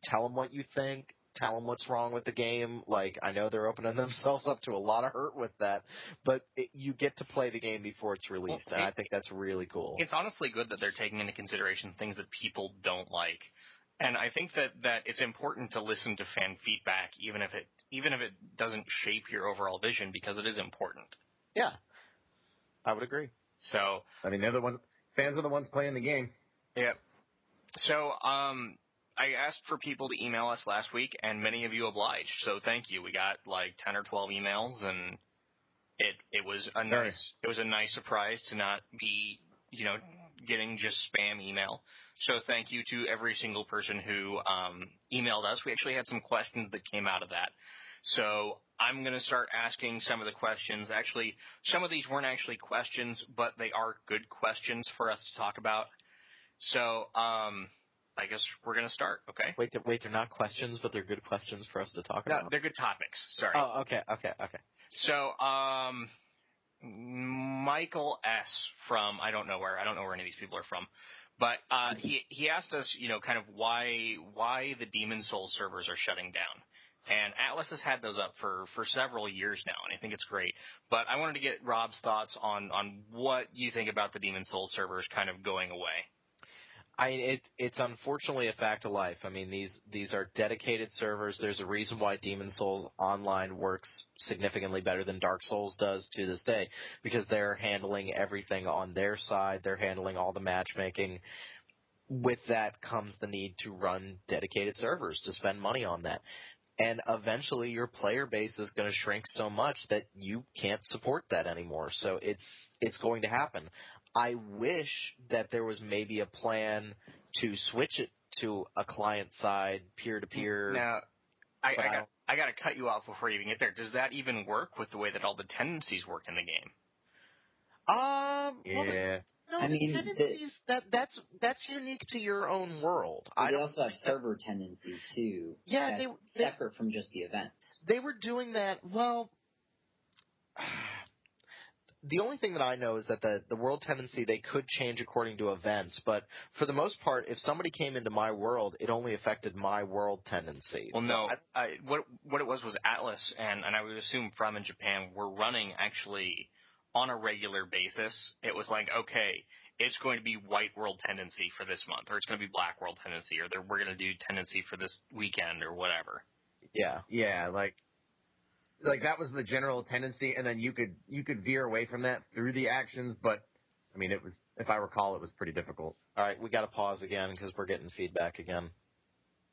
tell them what you think, tell them what's wrong with the game. I know they're opening themselves up to a lot of hurt with that, but you get to play the game before it's released, and I think that's really cool. It's honestly good that they're taking into consideration things that people don't like. And I think that it's important to listen to fan feedback, even if it doesn't shape your overall vision, because it is important. Yeah, I would agree. So, they're the ones. Fans are the ones playing the game. Yeah. So, I asked for people to email us last week, and many of you obliged. So thank you. We got 10 or 12 emails, and it was a nice surprise to not be getting just spam email. So thank you to every single person who emailed us. We actually had some questions that came out of that. So I'm going to start asking some of the questions. Actually, some of these weren't actually questions, but they are good questions for us to talk about. So, I guess we're going to start, okay? Wait, they're not questions, but they're good questions for us to talk about? No, they're good topics. Sorry. Oh, okay. So, Michael S. from, I don't know where any of these people are from, but he asked us, kind of why the Demon Souls servers are shutting down. And Atlas has had those up for several years now, and I think it's great. But I wanted to get Rob's thoughts on what you think about the Demon Souls servers kind of going away. It's unfortunately a fact of life. I mean, these are dedicated servers. There's a reason why Demon Souls Online works significantly better than Dark Souls does to this day, because they're handling everything on their side. They're handling all the matchmaking. With that comes the need to run dedicated servers, to spend money on that. And eventually your player base is going to shrink so much that you can't support that anymore. So it's going to happen. I wish that there was maybe a plan to switch it to a client-side, peer-to-peer. Now, I got to cut you off before you even get there. Does that even work with the way that all the tendencies work in the game? Yeah. No, I mean, tendencies, that's unique to your own world. They also have server tendency, too. Yeah, that's separate from just the events. They were doing that, well... The only thing that I know is that the world tendency, they could change according to events, but for the most part, if somebody came into my world, it only affected my world tendency. Well, so no, what it was Atlas, and I would assume From in Japan, were running actually on a regular basis. It was like, okay, it's going to be white world tendency for this month, or it's going to be black world tendency, or we're going to do tendency for this weekend, or whatever. Yeah. Yeah, like that was the general tendency, and then you could veer away from that through the actions, but I mean, it was, if I recall, it was pretty difficult. All right, we got to pause again because we're getting feedback again.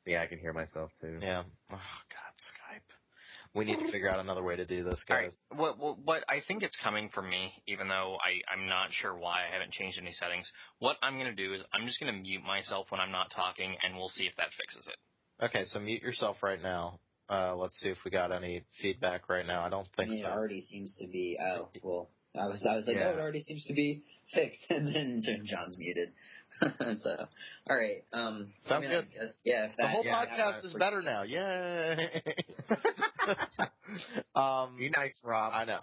Yeah, I can hear myself too. Yeah. Oh God, Skype. We need to figure out another way to do this, guys. All right. What I think it's coming from me, even though I'm not sure why I haven't changed any settings. What I'm going to do is I'm just going to mute myself when I'm not talking, and we'll see if that fixes it. Okay, so mute yourself right now. Let's see if we got any feedback right now. I don't think so. It already seems to be. Oh, well, I was like, yeah. Oh, it already seems to be fixed, and then John's muted. So, all right. Sounds good. I guess, yeah. The whole podcast is better now. Yay! Be nice, Rob. I know.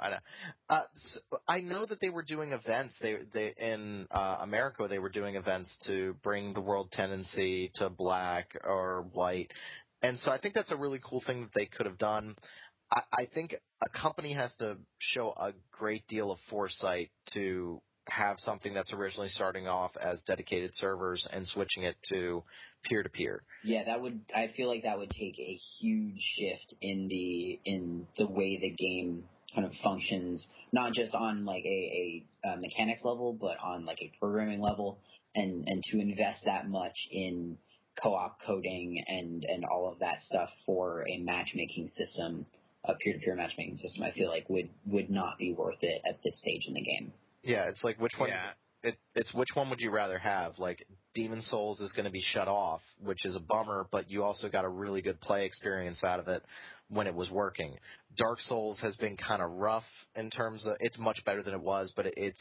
So I know that they were doing events. They in America, they were doing events to bring the world tendency to black or white. And so I think that's a really cool thing that they could have done. I think a company has to show a great deal of foresight to have something that's originally starting off as dedicated servers and switching it to peer-to-peer. Yeah, I feel like that would take a huge shift in the way the game kind of functions, not just on like a mechanics level, but on like a programming level, and to invest that much in co-op coding and all of that stuff for a matchmaking system, a peer-to-peer matchmaking system, I feel like would not be worth it at this stage in the game. Yeah, it's like which one? Yeah. It's which one would you rather have? Like Demon Souls is going to be shut off, which is a bummer, but you also got a really good play experience out of it when it was working. Dark Souls has been kind of rough in terms of, it's much better than it was, but it's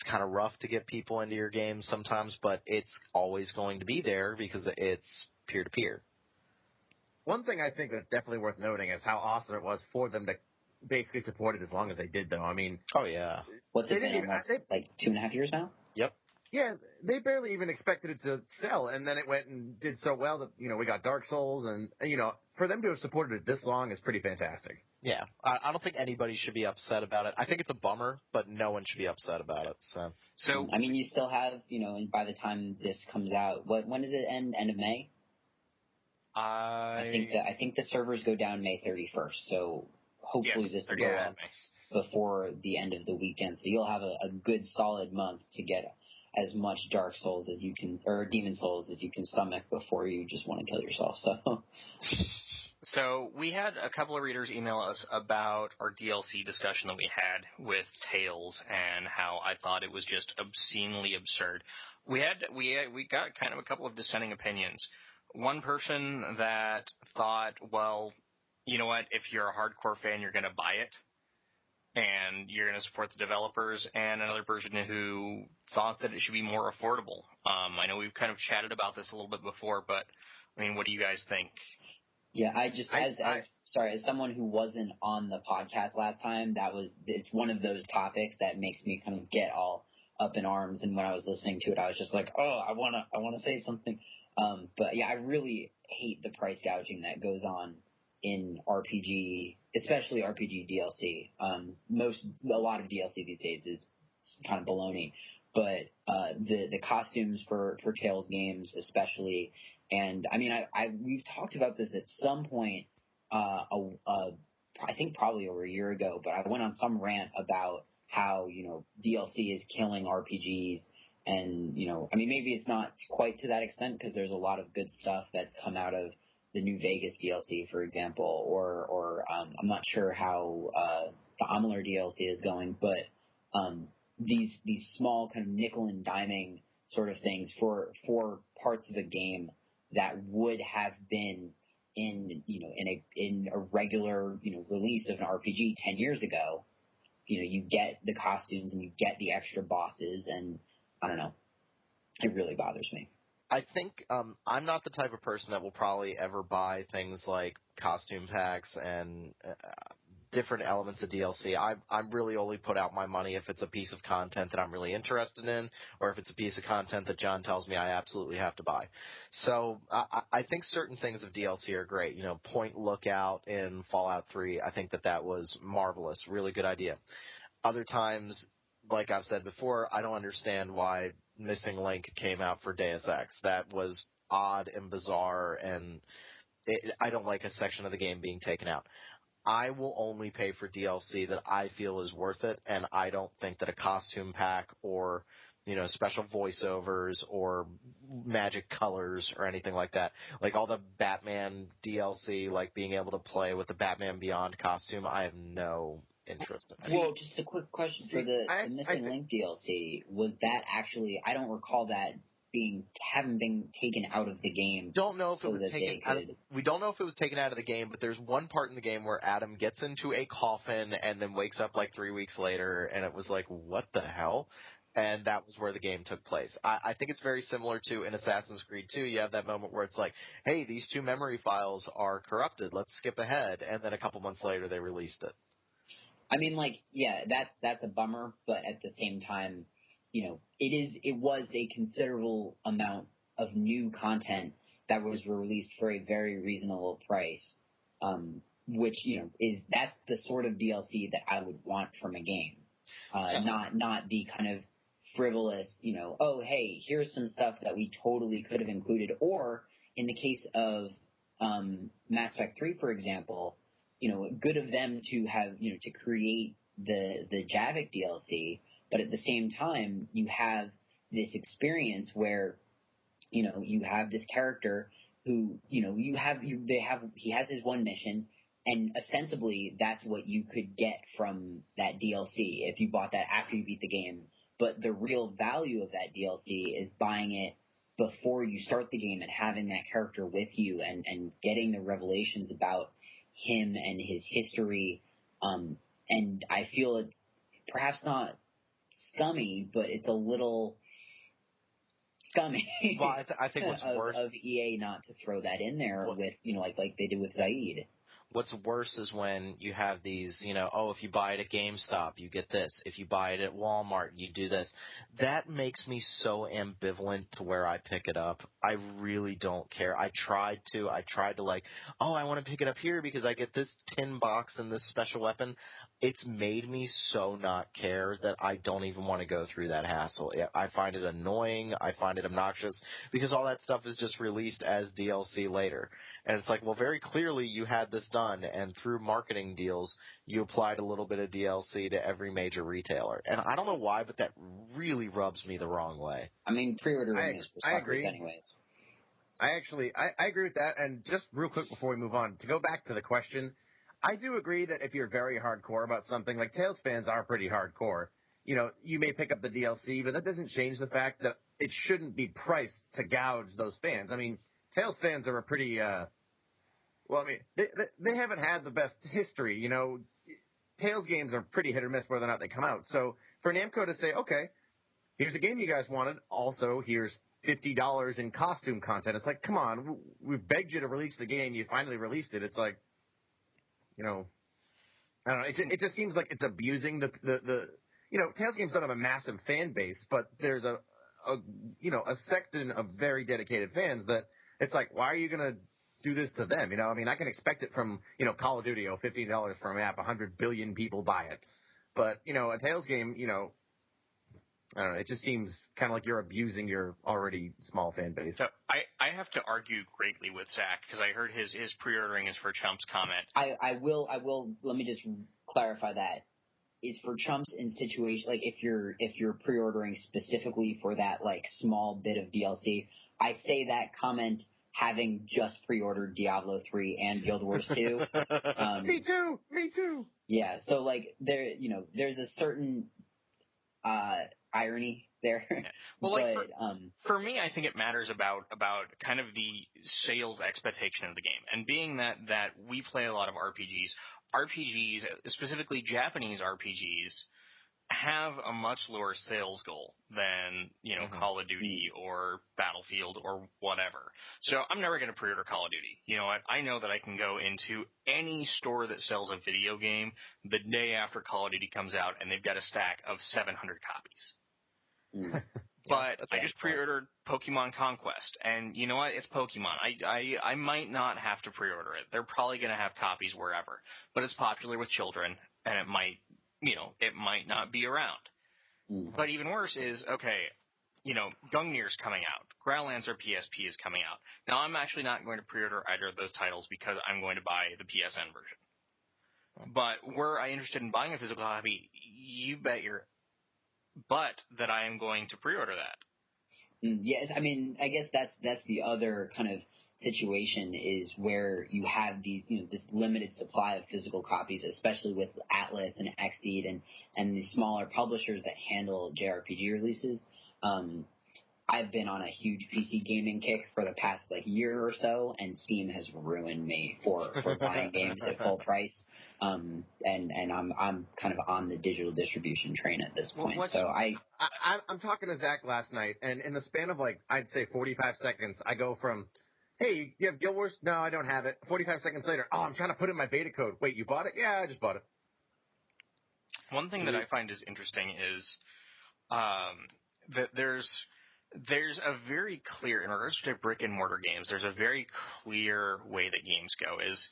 kind of rough to get people into your game sometimes, but it's always going to be there because it's peer-to-peer. One thing I think that's definitely worth noting is how awesome it was for them to basically support it as long as they did, though. I mean, oh yeah. What's it been? Like 2.5 years now? Yep. Yeah, they barely even expected it to sell, and then it went and did so well that, we got Dark Souls, and, for them to have supported it this long is pretty fantastic. Yeah, I don't think anybody should be upset about it. I think it's a bummer, but no one should be upset about it. So I mean, you still have, and by the time this comes out, when does it end? End of May? I think the servers go down May 31st, so hopefully this will go up before the end of the weekend. So you'll have a good solid month to get as much Dark Souls as you can, or Demon Souls as you can stomach before you just want to kill yourself. So we had a couple of readers email us about our DLC discussion that we had with Tales and how I thought it was just obscenely absurd. We got kind of a couple of dissenting opinions. One person that thought, well, you know what, if you're a hardcore fan, you're going to buy it. and you're going to support the developers, and another person who thought that it should be more affordable. I know we've kind of chatted about this a little bit before, but I mean, what do you guys think? Yeah, as someone who wasn't on the podcast last time, it's one of those topics that makes me kind of get all up in arms. And when I was listening to it, I was just like, oh, I wanna say something. But yeah, I really hate the price gouging that goes on in RPG, especially RPG DLC. A lot of DLC these days is kind of baloney, but the costumes for Tales games especially. And I mean, we've talked about this at some point, I think probably over a year ago, but I went on some rant about how, DLC is killing RPGs. And, I mean, maybe it's not quite to that extent because there's a lot of good stuff that's come out of the New Vegas DLC, for example, or I'm not sure how the Amalur DLC is going, but these small kind of nickel and diming sort of things for parts of a game that would have been in a regular release of an RPG 10 years ago. You get the costumes and you get the extra bosses, and I don't know, it really bothers me. I think I'm not the type of person that will probably ever buy things like costume packs and different elements of DLC. I'm really only put out my money if it's a piece of content that I'm really interested in, or if it's a piece of content that John tells me I absolutely have to buy. So I think certain things of DLC are great. Point Lookout in Fallout 3, I think that was marvelous. Really good idea. Other times, like I've said before, I don't understand why Missing Link came out for Deus Ex. That was odd and bizarre, and I don't like a section of the game being taken out. I will only pay for DLC that I feel is worth it, and I don't think that a costume pack or, special voiceovers or magic colors or anything like that, like all the Batman DLC, like being able to play with the Batman Beyond costume, I have no interest in. Well, just a quick question for the Missing Link DLC. Was that actually, I don't recall that having been taken out of the game. Don't know if it was taken out of, we don't know if it was taken out of the game, but there's one part in the game where Adam gets into a coffin and then wakes up like 3 weeks later, and it was like, what the hell? And that was where the game took place. I think it's very similar to in Assassin's Creed 2. You have that moment where it's like, hey, these 2 memory files are corrupted. Let's skip ahead. And then a couple months later, they released it. I mean, that's a bummer, but at the same time, it was a considerable amount of new content that was released for a very reasonable price, which, that's the sort of DLC that I would want from a game, not the kind of frivolous, oh, hey, here's some stuff that we totally could have included, or in the case of Mass Effect 3, for example, good of them to have, to create the Javik DLC, but at the same time, you have this experience where, you have this character who, he has his one mission, and ostensibly that's what you could get from that DLC if you bought that after you beat the game. But the real value of that DLC is buying it before you start the game and having that character with you and getting the revelations about him and his history. And I feel it's perhaps not scummy, but it's a little scummy. Well, I think what's worse of EA not to throw that in there with, like they did with Zaid. What's worse is when you have these, if you buy it at GameStop, you get this. If you buy it at Walmart, you do this. That makes me so ambivalent to where I pick it up. I really don't care. I tried to like, I want to pick it up here because I get this tin box and this special weapon. It's made me so not care that I don't even want to go through that hassle. I find it annoying. I find it obnoxious because all that stuff is just released as DLC later. And it's like, well, very clearly you had this done, and through marketing deals, you applied a little bit of DLC to every major retailer. And I don't know why, but that really rubs me the wrong way. I mean, pre-ordering is for suckers anyways. I agree with that. And just real quick before we move on, to go back to the question, I do agree that if you're very hardcore about something, like Tales fans are pretty hardcore, you may pick up the DLC, but that doesn't change the fact that it shouldn't be priced to gouge those fans. I mean, Tales fans are a pretty, they haven't had the best history, Tales games are pretty hit or miss whether or not they come out. So for Namco to say, okay, here's a game you guys wanted. Also, here's $50 in costume content. It's like, come on, we've begged you to release the game. You finally released it. It's like, I don't know. It just seems like it's abusing the Tales games don't have a massive fan base, but there's a section of very dedicated fans that it's like, why are you going to do this to them? I can expect it from, Call of Duty, $15 for a map, 100 billion people buy it. But, a Tales game, I don't know. It just seems kind of like you're abusing your already small fan base. So I have to argue greatly with Zach because I heard his pre-ordering is for Chump's comment. I will. Let me just clarify that. It's for Chumps in situations like if you're pre-ordering specifically for that like small bit of DLC. I say that comment having just pre-ordered Diablo 3 and Guild Wars 2. Me too. Yeah. So like there's a certain irony there. Yeah. Well, for me, I think it matters about kind of the sales expectation of the game, and being that we play a lot of RPGs, specifically Japanese RPGs, have a much lower sales goal than Call of Duty or Battlefield or whatever. So I'm never going to pre-order Call of Duty. You know what? I know that I can go into any store that sells a video game the day after Call of Duty comes out, and they've got a stack of 700 copies. But I just pre-ordered Pokemon Conquest, and you know what? It's Pokemon. I might not have to pre-order it. They're probably going to have copies wherever, but it's popular with children, and it might not be around. But even worse is, Gungnir's coming out. Groundlancer PSP is coming out. Now, I'm actually not going to pre-order either of those titles because I'm going to buy the PSN version. But were I interested in buying a physical copy, you bet your butt that I am going to pre-order that. Yes, I mean, I guess that's the other kind of situation is where you have these, this limited supply of physical copies, especially with Atlas and XDeed and the smaller publishers that handle JRPG releases. I've been on a huge PC gaming kick for the past year or so, and Steam has ruined me for buying games at full price. And I'm kind of on the digital distribution train at this point. I'm talking to Zach last night, and in the span of I'd say 45 seconds, I go from, hey, you have Guild Wars? No, I don't have it. 45 seconds later, oh, I'm trying to put in my beta code. Wait, you bought it? Yeah, I just bought it. One thing that I find is interesting is that there's a very clear, in regards to brick and mortar games, there's a very clear way that games go. Is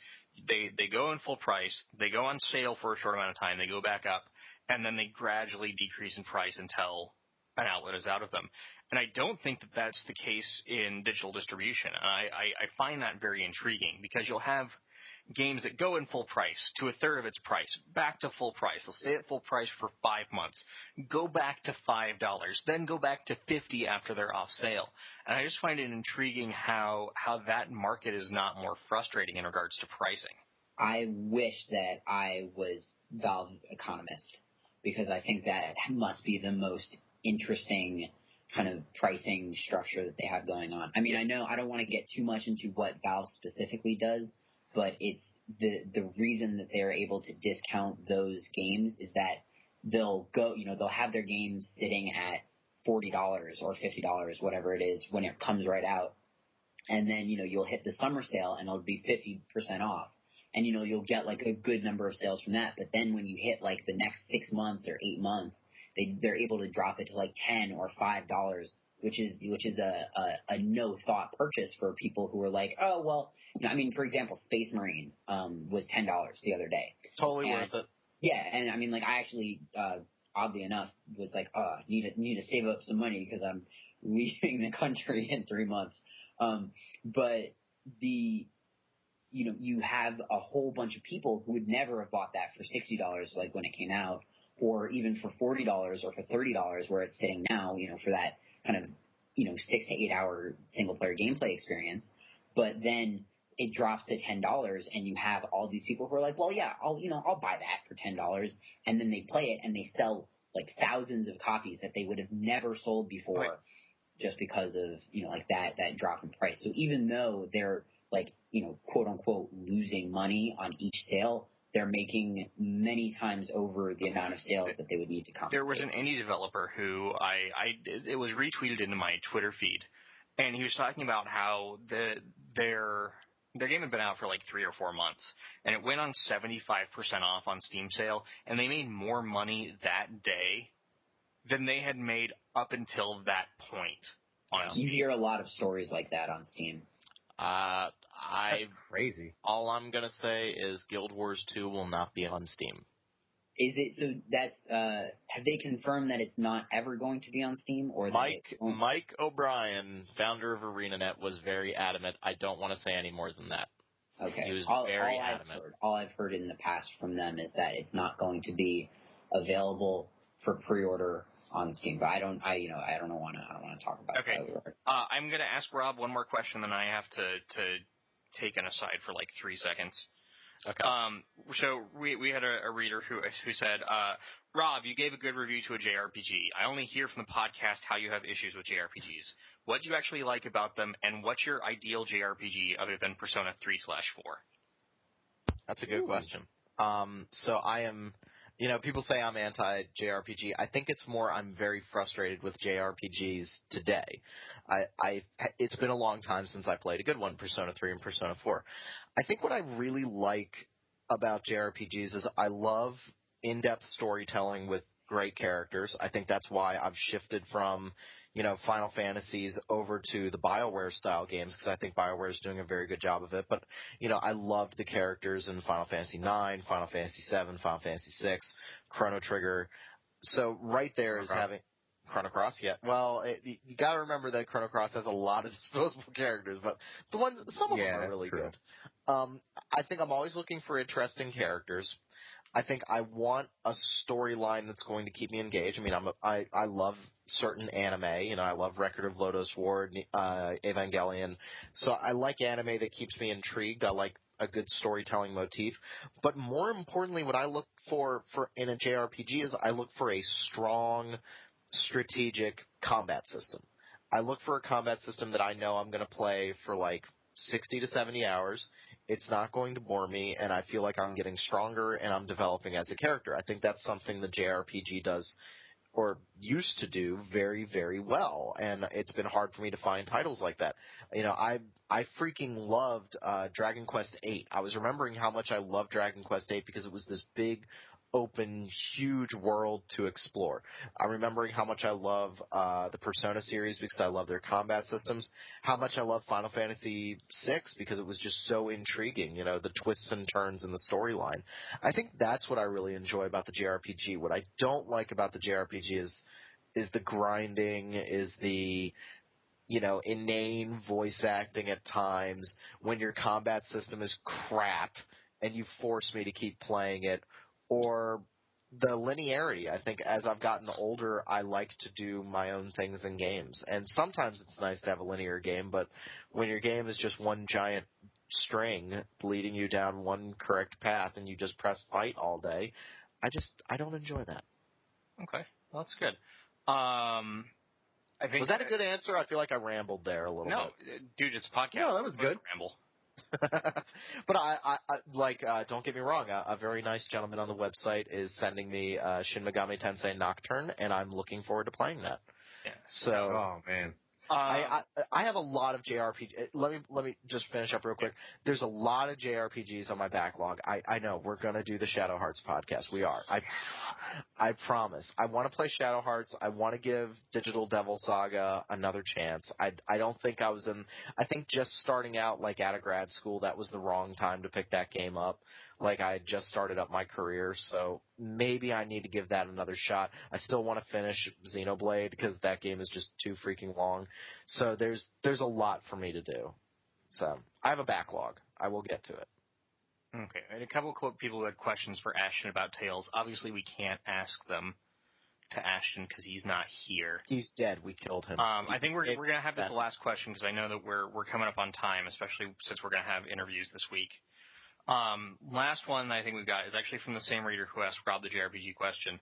they go in full price, they go on sale for a short amount of time, they go back up, and then they gradually decrease in price until an outlet is out of them. And I don't think that that's the case in digital distribution. I find that very intriguing because you'll have games that go in full price to a third of its price, back to full price. They'll stay at full price for 5 months, go back to $5, then go back to $50 after they're off sale. And I just find it intriguing how that market is not more frustrating in regards to pricing. I wish that I was Valve's economist because I think that must be the most interesting kind of pricing structure that they have going on. I mean, I know I don't want to get too much into what Valve specifically does, but it's the reason that they're able to discount those games is that they'll have their games sitting at $40 or $50, whatever it is, when it comes right out. And then, you'll hit the summer sale and it'll be 50% off. And, you'll get a good number of sales from that. But then when you hit the next 6 months or 8 months, they're able to drop it to $10 or $5, which is a no thought purchase for people who are oh, well, for example, Space Marine, was $10 the other day. Totally worth it. Yeah. And I actually, oddly enough was need to save up some money because I'm leaving the country in 3 months. But you have a whole bunch of people who would never have bought that for $60, when it came out, or even for $40 or for $30 where it's sitting now, for that kind of, 6 to 8 hour single player gameplay experience. But then it drops to $10 and you have all these people who are well, yeah, I'll buy that for $10. And then they play it and they sell thousands of copies that they would have never sold before, right, just because of, that drop in price. So even though they're quote unquote losing money on each sale, they're making many times over the amount of sales that they would need to compensate. There was an indie developer who it was retweeted into my Twitter feed, and he was talking about how their game had been out for like 3 or 4 months, and it went on 75% off on Steam sale, and they made more money that day than they had made up until that point on Steam. You hear a lot of stories like that on Steam. That's crazy. All I'm going to say is Guild Wars 2 will not be on Steam. Is it so? That's have they confirmed that it's not ever going to be on Steam? Or Mike O'Brien, founder of ArenaNet, was very adamant. I don't want to say any more than that. Okay. He was very adamant. All I've heard in the past from them is that it's not going to be available for pre-order on Steam. But I don't want to talk about okay. that. I'm going to ask Rob one more question, then I have to take an aside for like 3 seconds. Okay. So we had a reader who said, Rob, you gave a good review to a JRPG. I only hear from the podcast how you have issues with JRPGs. What do you actually like about them, and what's your ideal JRPG other than Persona 3/4? That's a good question. So I am, people say I'm anti-JRPG. I think it's more I'm very frustrated with JRPGs today. It's been a long time since I played a good one, Persona 3 and Persona 4. I think what I really like about JRPGs is I love in-depth storytelling with great characters. I think that's why I've shifted from, Final Fantasies over to the BioWare style games, because I think BioWare is doing a very good job of it. But, I loved the characters in Final Fantasy 9, Final Fantasy 7, Final Fantasy 6, Chrono Trigger. So right there is having Chrono Cross, yeah. Well, you got to remember that Chrono Cross has a lot of disposable characters, but some of them are really good. I think I'm always looking for interesting characters. I think I want a storyline that's going to keep me engaged. I mean, I love certain anime. I love Record of Lodoss War, Evangelion. So I like anime that keeps me intrigued. I like a good storytelling motif. But more importantly, what I look for in a JRPG is I look for a strong strategic combat system. I look for a combat system that I know I'm going to play for like 60 to 70 hours. It's not going to bore me, and I feel like I'm getting stronger and I'm developing as a character. I think that's something the JRPG does or used to do very, very well, and it's been hard for me to find titles like that. I freaking loved Dragon Quest VIII. I was remembering how much I loved Dragon Quest VIII because it was this big, open, huge world to explore. I'm remembering how much I love the Persona series because I love their combat systems, how much I love Final Fantasy VI because it was just so intriguing, the twists and turns in the storyline. I think that's what I really enjoy about the JRPG. What I don't like about the JRPG is the grinding, is the inane voice acting at times, when your combat system is crap and you force me to keep playing it, or the linearity. I think as I've gotten older, I like to do my own things in games. And sometimes it's nice to have a linear game, but when your game is just one giant string leading you down one correct path and you just press fight all day, I don't enjoy that. Okay, well, that's good. I think was that a good answer? I feel like I rambled there a little bit. No, dude, it's a podcast. No, that was good. Ramble. But don't get me wrong, a very nice gentleman on the website is sending me Shin Megami Tensei Nocturne, and I'm looking forward to playing that. Yeah. So, oh man. I have a lot of JRPG. Let me just finish up real quick. There's a lot of JRPGs on my backlog. I know we're gonna do the Shadow Hearts podcast. We are. I promise. I want to play Shadow Hearts. I want to give Digital Devil Saga another chance. I don't think I think just starting out like out of grad school, that was the wrong time to pick that game up. Like I had just started up my career, so maybe I need to give that another shot. I still want to finish Xenoblade because that game is just too freaking long. So there's a lot for me to do. So I have a backlog. I will get to it. Okay, and a couple of people who had questions for Ashton about Tales. Obviously, we can't ask them to Ashton because he's not here. He's dead. We killed him. I think we're gonna have this the last question because I know that we're coming up on time, especially since we're gonna have interviews this week. Last one I think we've got is actually from the same reader who asked Rob the JRPG question.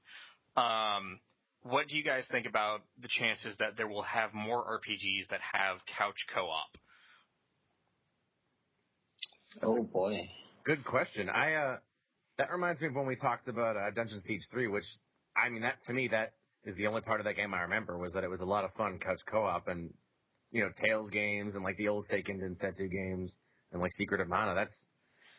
What do you guys think about the chances that there will have more RPGs that have couch co-op? Oh boy. Good question. That reminds me of when we talked about Dungeon Siege 3, which, I mean, that to me, that is the only part of that game I remember, was that it was a lot of fun couch co-op and, Tales games and, like, the old Seiken Densetsu games and, like, Secret of Mana.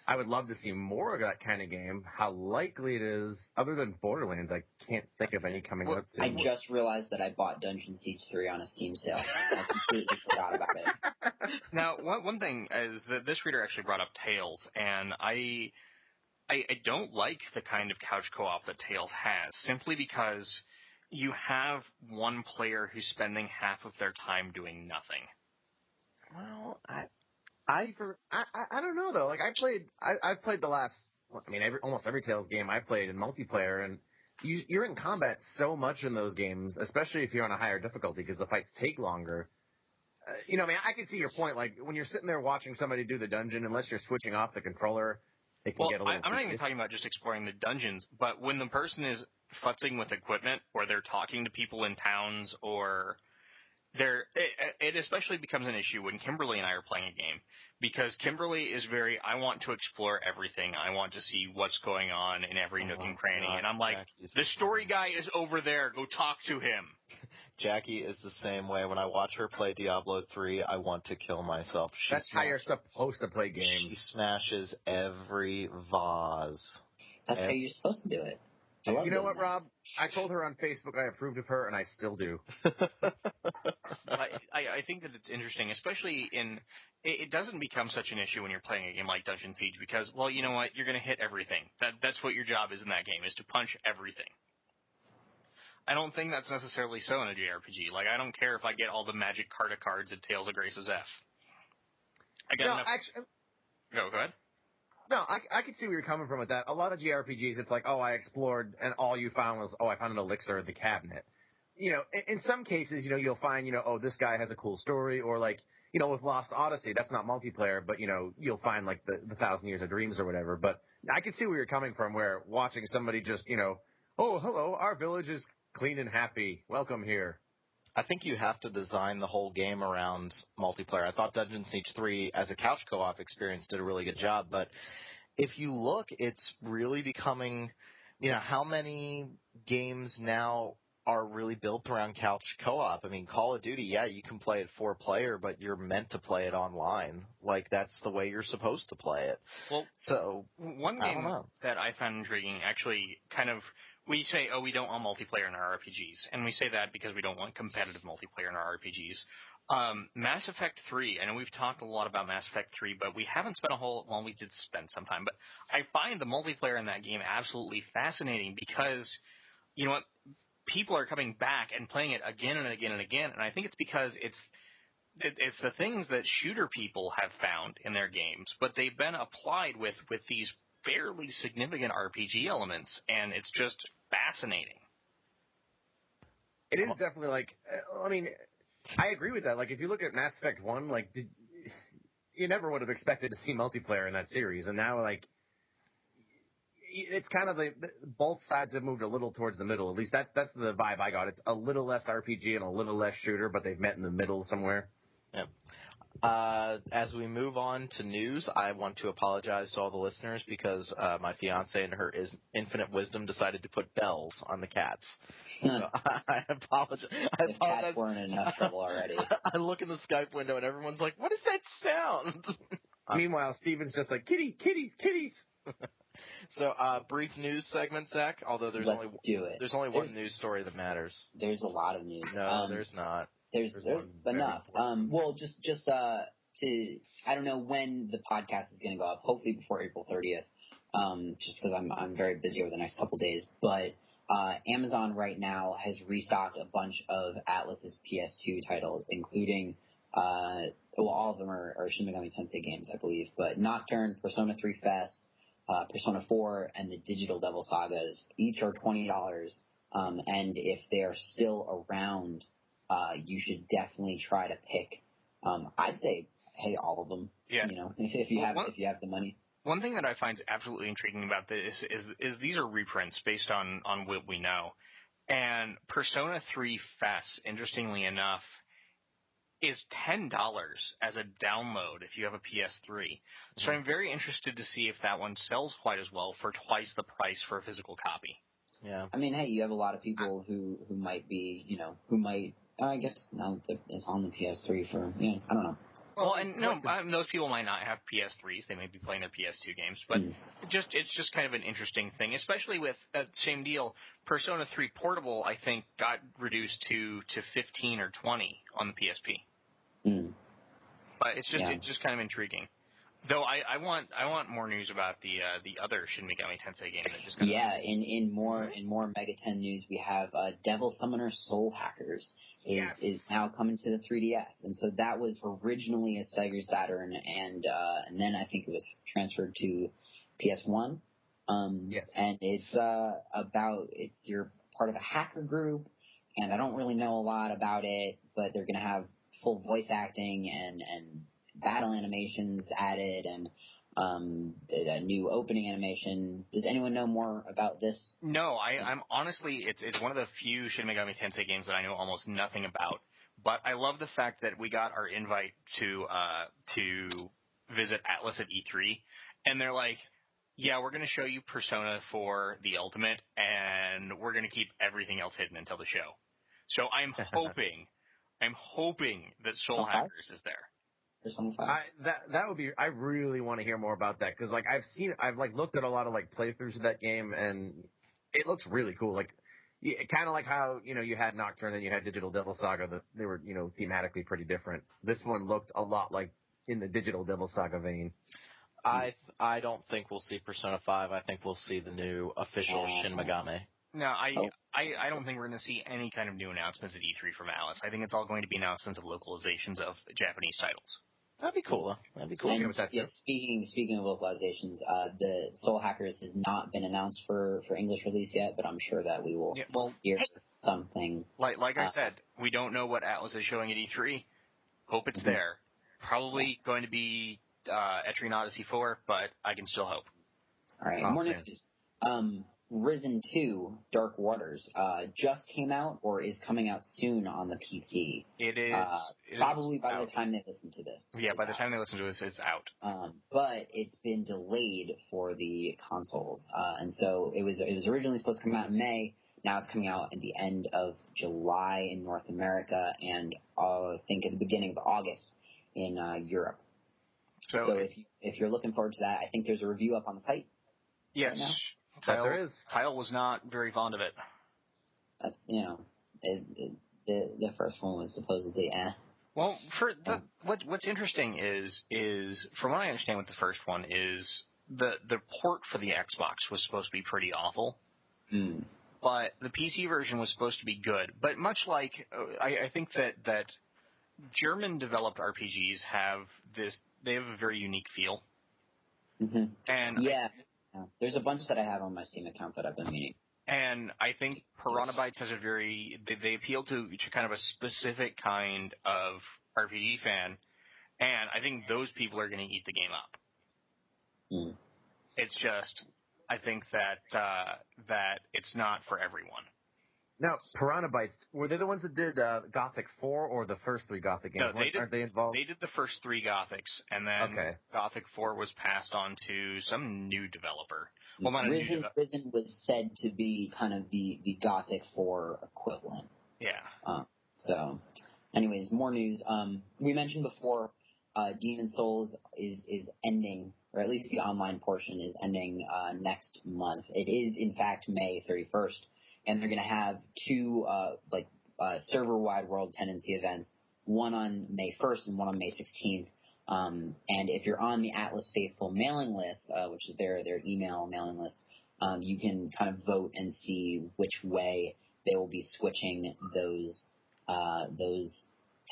I would love to see more of that kind of game. How likely it is, other than Borderlands, I can't think of any coming out soon. I just realized that I bought Dungeon Siege 3 on a Steam sale. I completely forgot about it. Now, one thing is that this reader actually brought up Tales, and I don't like the kind of couch co-op that Tales has, simply because you have one player who's spending half of their time doing nothing. Well, I don't know though. Like I've played the last. I mean, almost every Tales game I played in multiplayer, and you're in combat so much in those games, especially if you're on a higher difficulty because the fights take longer. I mean, I can see your point. Like when you're sitting there watching somebody do the dungeon, unless you're switching off the controller, it can get a little. I'm not even talking about just exploring the dungeons, but when the person is futzing with equipment, or they're talking to people in towns, or it especially becomes an issue when Kimberly and I are playing a game, because Kimberly is I want to explore everything. I want to see what's going on in every nook and cranny. And I'm like, the story guy is over there. Go talk to him. Jackie is the same way. When I watch her play Diablo 3, I want to kill myself. That's how you're supposed to play games. She smashes every vase. That's how you're supposed to do it. You know what, Rob? I told her on Facebook I approved of her, and I still do. I think that it's interesting, especially it doesn't become such an issue when you're playing a game like Dungeon Siege because, well, you know what? You're going to hit everything. That's what your job is in that game, is to punch everything. I don't think that's necessarily so in a JRPG. Like, I don't care if I get all the magic Carta cards at Tales of Grace's F. Actually, go ahead. No, I can see where you're coming from with that. A lot of JRPGs, it's like, I explored, and all you found was, I found an elixir in the cabinet. In some cases, you'll find, this guy has a cool story, or like, with Lost Odyssey, that's not multiplayer, but, you'll find like the 1,000 Years of Dreams or whatever. But I can see where you're coming from, where watching somebody just, hello, our village is clean and happy. Welcome here. I think you have to design the whole game around multiplayer. I thought Dungeon Siege 3, as a couch co-op experience, did a really good job. But if you look, it's really becoming, how many games now are really built around couch co-op? I mean, Call of Duty, yeah, you can play it 4-player, but you're meant to play it online. Like, that's the way you're supposed to play it. Well, so one game that I found intriguing, actually, kind of, we say, we don't want multiplayer in our RPGs, and we say that because we don't want competitive multiplayer in our RPGs. Mass Effect 3, I know we've talked a lot about Mass Effect 3, but we haven't spent we did spend some time, but I find the multiplayer in that game absolutely fascinating because, you know what, people are coming back and playing it again and again and again, and I think it's because it's the things that shooter people have found in their games, but they've been applied with these fairly significant RPG elements, and it's just fascinating. It is definitely like, I mean, I agree with that. Like, if you look at Mass Effect 1, like, you never would have expected to see multiplayer in that series, and now, like, it's kind of both sides have moved a little towards the middle. At least that's the vibe I got. It's a little less RPG and a little less shooter, but they've met in the middle somewhere. Yep. As we move on to news, I want to apologize to all the listeners because my fiance in her infinite wisdom decided to put bells on the cats. So I apologize. The cats weren't in enough trouble already. I look in the Skype window and everyone's like, "What is that sound?" Meanwhile, Steven's just like, kitties. So, brief news segment, Zach. Although there's only one news story that matters. There's a lot of news. No, there's not. There's enough. Well, just to I don't know when the podcast is going to go up. Hopefully before April 30th. Just because I'm very busy over the next couple days. But Amazon right now has restocked a bunch of Atlus's PS2 titles, including all of them are Shin Megami Tensei games, I believe. But Nocturne, Persona 3 Fest, Persona 4, and the Digital Devil Sagas each are $20. And if they're still around, you should definitely try to pick. I'd say, hey, all of them. Yeah. If you have the money. One thing that I find absolutely intriguing about this is these are reprints based on what we know. And Persona 3 Fest, interestingly enough, is $10 as a download if you have a PS3. So I'm very interested to see if that one sells quite as well for twice the price for a physical copy. Yeah. I mean, hey, you have a lot of people who might be, I guess now that it's on the PS3 for, I don't know. Well, and those people might not have PS3s. They may be playing their PS2 games, but it's just kind of an interesting thing, especially with same deal. Persona 3 Portable, I think, got reduced to 15 or 20 on the PSP. But it's just kind of intriguing. Though I want more news about the other Shin Megami Tensei game that just got in more Mega 10 news, we have Devil Summoner Soul Hackers is now coming to the 3DS, and so that was originally a Sega Saturn, and then I think it was transferred to PS1. And it's you're part of a hacker group, and I don't really know a lot about it, but they're gonna have full voice acting and battle animations added, and a new opening animation. Does anyone know more about this? No, I'm honestly, it's one of the few Shin Megami Tensei games that I know almost nothing about. But I love the fact that we got our invite to visit Atlas at E3, and they're like, yeah, we're going to show you Persona 4 the Ultimate, and we're going to keep everything else hidden until the show. So I'm hoping that Soul Hackers is there. That would be. I really want to hear more about that, because I've looked at a lot of playthroughs of that game, and it looks really cool. Kind of like how you had Nocturne and you had Digital Devil Saga. That they were thematically pretty different. This one looked a lot like in the Digital Devil Saga vein. I don't think we'll see Persona 5. I think we'll see the new official Shin Megami. No, I don't think we're going to see any kind of new announcements at E3 from Atlas. I think it's all going to be announcements of localizations of Japanese titles. That'd be cool. And, speaking of localizations, the Soul Hackers has not been announced for English release yet, but I'm sure that we will hear something. Like I said, we don't know what Atlas is showing at E3. Hope it's there. Probably going to be Etrian Odyssey 4, but I can still hope. All right, more news. Risen 2 Dark Waters just came out or is coming out soon on the PC. It is. Probably by the time they listen to this. Yeah, by the time they listen to this, it's out. But it's been delayed for the consoles. And so it was originally supposed to come out in May. Now it's coming out at the end of July in North America, and I think at the beginning of August in Europe. So if you're looking forward to that, I think there's a review up on the site. Yes. Right now. Kyle was not very fond of it. That's, the first one was supposedly Well, what's interesting is from what I understand with the first one is the port for the Xbox was supposed to be pretty awful. But the PC version was supposed to be good. But much like, I think that German developed RPGs they have a very unique feel. And there's a bunch that I have on my Steam account that I've been meaning. And I think Piranha Bytes has they appeal to kind of a specific kind of RPG fan, and I think those people are going to eat the game up. It's just, I think that it's not for everyone. Now, Piranha Bytes, were they the ones that did Gothic 4 or the first 3 Gothic games? No, aren't they involved? They did the first 3 Gothics, and then Gothic 4 was passed on to some new developer. Well, not Risen was said to be kind of the Gothic 4 equivalent. Yeah. So, anyways, more news. We mentioned before, Demon Souls is ending, or at least the online portion is ending next month. It is, in fact, May 31st. And they're going to have 2 server-wide World Tendency events, one on May 1st and one on May 16th. And if you're on the Atlas Faithful mailing list, which is their email mailing list, you can kind of vote and see which way they will be switching those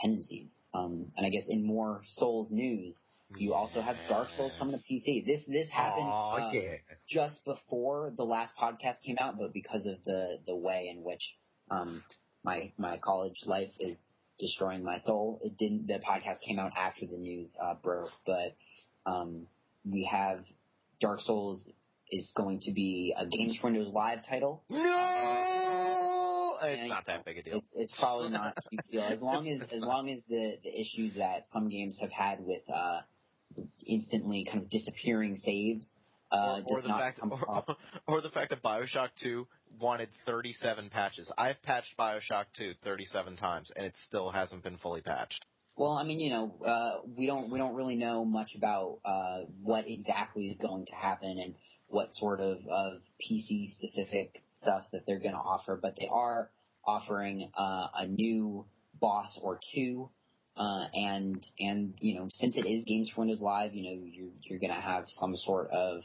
tendencies. And I guess in more Souls news, you also have Dark Souls coming to PC. This happened just before the last podcast came out, but because of the way in which my college life is destroying my soul, it didn't. The podcast came out after the news broke, but we have Dark Souls is going to be a Games for Windows Live title. No! Well, it's not that big a deal. It's probably not a huge deal as long as the issues that some games have had with instantly kind of disappearing saves or the fact that BioShock 2 wanted 37 patches. I've patched BioShock 2 37 times and it still hasn't been fully patched. Well, I mean, we don't really know much about what exactly is going to happen and what sort of PC specific stuff that they're going to offer, but they are offering a new boss or two. And since it is Games for Windows Live, you're going to have some sort of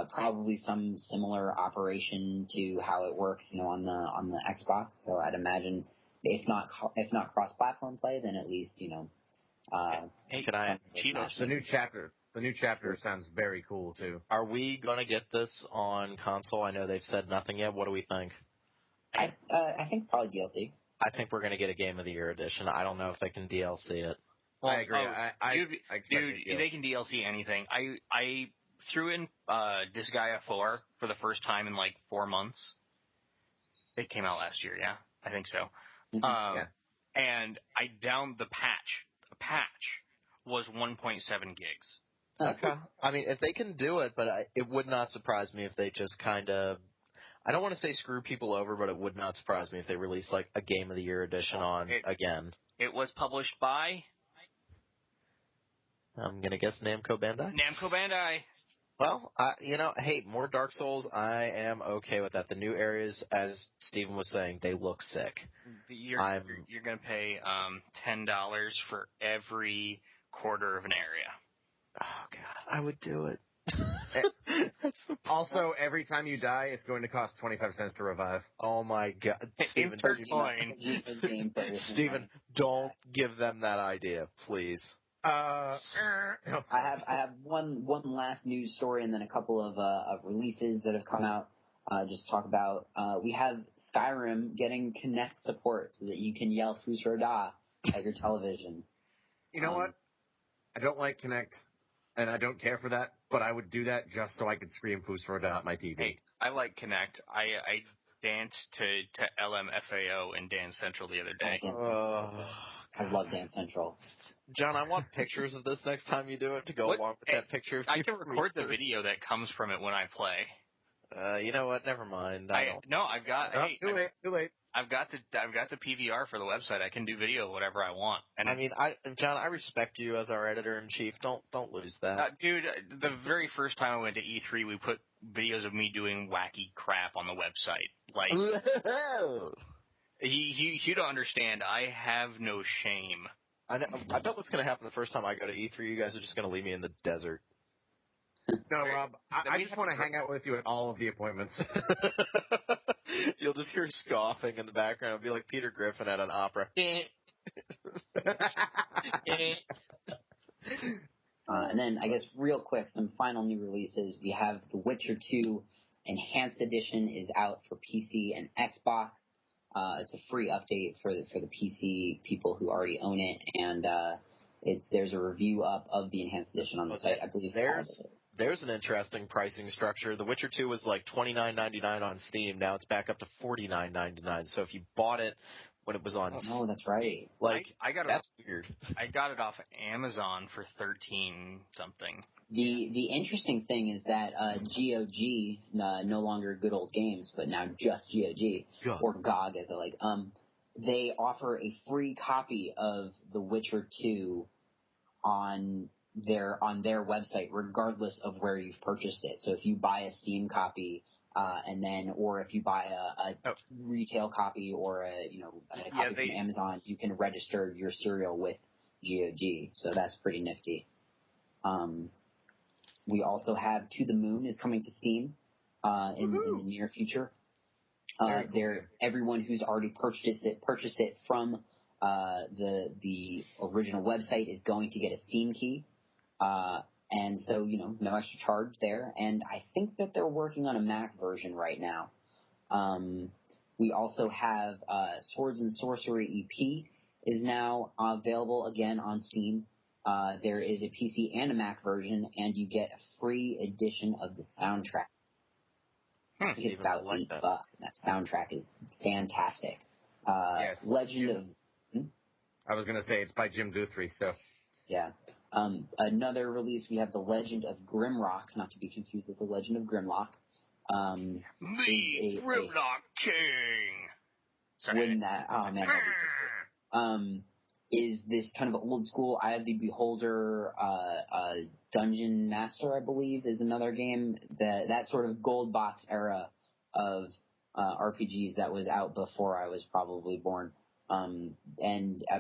probably some similar operation to how it works, on the Xbox. So I'd imagine if not cross-platform play, then at least hey, can I the new chapter sounds very cool too. Are we going to get this on console? I know they've said nothing yet. What do we think? I think probably DLC. I think we're going to get a Game of the Year edition. I don't know if they can DLC it. Well, I agree. Dude, they can DLC anything. I threw in Disgaea 4 for the first time in like 4 months. It came out last year, yeah, I think so. Yeah. And I downed the patch. The patch was 1.7 gigs. Okay. I mean, if they can do it, but it would not surprise me if they just kind of, I don't want to say screw people over, but it would not surprise me if they release like a Game of the Year edition again. It was published by? I'm going to guess Namco Bandai. Namco Bandai. Well, hey, more Dark Souls, I am okay with that. The new areas, as Steven was saying, they look sick. You're going to pay $10 for every quarter of an area. Oh, God, I would do it. Also, every time you die, it's going to cost 25 cents to revive. Oh, my God. Steven, don't give them that idea, please. I have one last news story and then a couple of releases that have come out. Just talk about we have Skyrim getting Kinect support so that you can yell Fusro Da at your television. You know what? I don't like Kinect, and I don't care for that, but I would do that just so I could scream Fusro Da at my TV. Hey, I like Kinect. I danced to LMFAO in Dance Central the other day. I love Dance Central. John, I want pictures of this next time you do it to go along with that picture. I can record the video that comes from it when I play. You know what? Never mind. I've got. Too late. I've got the PVR for the website. I can do video whatever I want. And I mean, John, I respect you as our editor in chief. Don't lose that, dude. The very first time I went to E3, we put videos of me doing wacky crap on the website. Like, you don't understand. I have no shame. I bet what's going to happen the first time I go to E3, you guys are just going to leave me in the desert. No, Rob, I just want to hang out with you at all of the appointments. You'll just hear scoffing in the background. It'll be like Peter Griffin at an opera. And then, I guess, real quick, some final new releases. We have The Witcher 2 Enhanced Edition is out for PC and Xbox. It's a free update for the PC people who already own it, and there's a review up of the Enhanced Edition on the site. I believe there's an interesting pricing structure. The Witcher 2 was like $29.99 on Steam. Now it's back up to $49.99. So if you bought it when it was on, oh, that's right. That's weird. I got it off Amazon for $13 something. The interesting thing is that GOG, no longer Good Old Games, but now just GOG, or GOG as I like, they offer a free copy of The Witcher 2 on their website, regardless of where you've purchased it. So if you buy a Steam copy, or if you buy a retail copy or a copy from Amazon, you can register your serial with GOG. So that's pretty nifty. We also have To the Moon is coming to Steam in the near future. Everyone who's already purchased it from the original website is going to get a Steam key. And so, no extra charge there. And I think that they're working on a Mac version right now. We also have Swords and Sorcery EP is now available again on Steam. There is a PC and a Mac version, and you get a free edition of the soundtrack. I think it's about $8, and that soundtrack is fantastic. Yes. Legend of... I was going to say it's by Jim Guthrie, so... Yeah. Another release, we have The Legend of Grimrock, not to be confused with The Legend of Grimlock. Grimlock King! Sorry. Wouldn't that... Oh, man. Is this kind of old school Eye of the Beholder, Dungeon Master, I believe, is another game. That sort of gold box era of RPGs that was out before I was probably born. And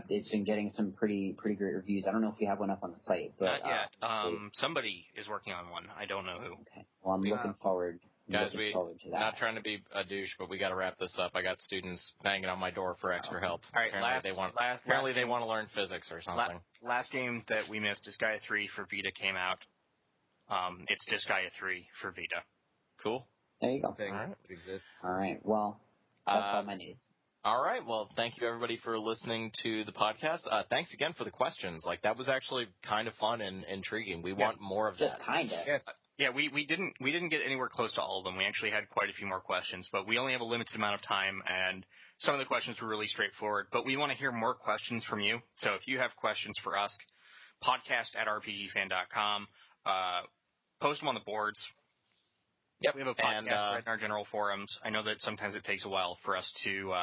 it's been getting some pretty great reviews. I don't know if we have one up on the site, but not yet. Somebody is working on one. I don't know who. Okay. Well, I'm looking forward. Guys, not trying to be a douche, but we got to wrap this up. I got students banging on my door for extra help. All right, apparently they want to learn physics or something. Last game that we missed, Disgaea 3 for Vita came out. It's Disgaea 3 for Vita. Cool. There you go. All right. It exists. All right. Well, that's all my news. All right. Well, thank you everybody for listening to the podcast. Thanks again for the questions. Like that was actually kind of fun and intriguing. We want more of that. Just kind of. Yes. Yeah, we didn't get anywhere close to all of them. We actually had quite a few more questions, but we only have a limited amount of time, and some of the questions were really straightforward. But we want to hear more questions from you. So if you have questions for us, podcast@rpgfan.com. Post them on the boards. Yep. We have a podcast right in our general forums. I know that sometimes it takes a while for us to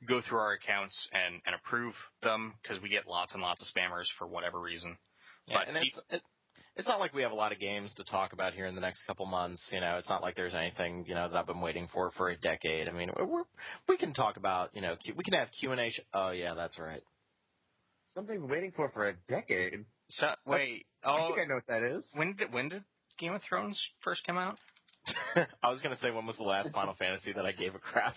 go through our accounts and approve them because we get lots and lots of spammers for whatever reason. Yeah, but and it's not like we have a lot of games to talk about here in the next couple months. You know, it's not like there's anything, you know, that I've been waiting for a decade. I mean, we can talk about, you know, we can have Q&A. Oh, yeah, that's right. Something waiting for a decade. So, wait. I think I know what that is. When did Game of Thrones first come out? I was going to say, when was the last Final Fantasy that I gave a crap?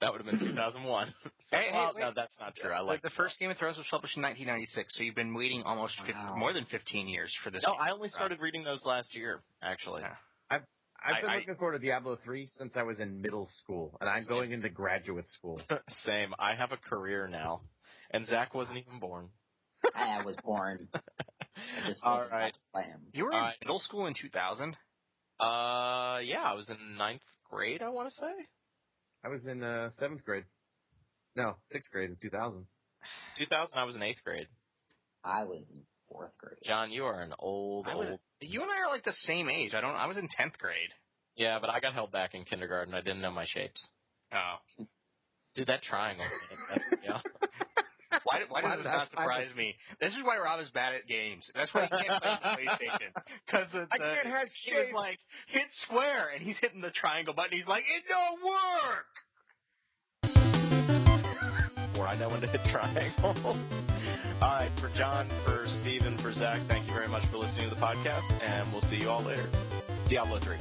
That would have been 2001. So, no, that's not true. I like the first Game of Thrones was published in 1996, so you've been waiting almost more than 15 years for this. No, I only started reading those last year, actually. Yeah. I've been looking forward to Diablo 3 since I was in middle school, and I'm going into graduate school. Same. I have a career now, and Zach wasn't even born. I was born. I just wasn't about to play him. You were in middle school in 2000? Yeah, I was in 9th grade, I want to say. I was in 7th grade. No, 6th grade in 2000. 2000, I was in 8th grade. I was in 4th grade. John, you are an old. You and I are like the same age. I was in 10th grade. Yeah, but I got held back in kindergarten. I didn't know my shapes. Oh. Dude, that triangle. Yeah. Why does this not surprise me? This is why Rob is bad at games. That's why he can't play the PlayStation. Because I can't have he was like, hit square, and he's hitting the triangle button. He's like, it don't work! Or I know when to hit triangle. All right, for John, for Steven, for Zach, thank you very much for listening to the podcast, and we'll see you all later. Diablo 3.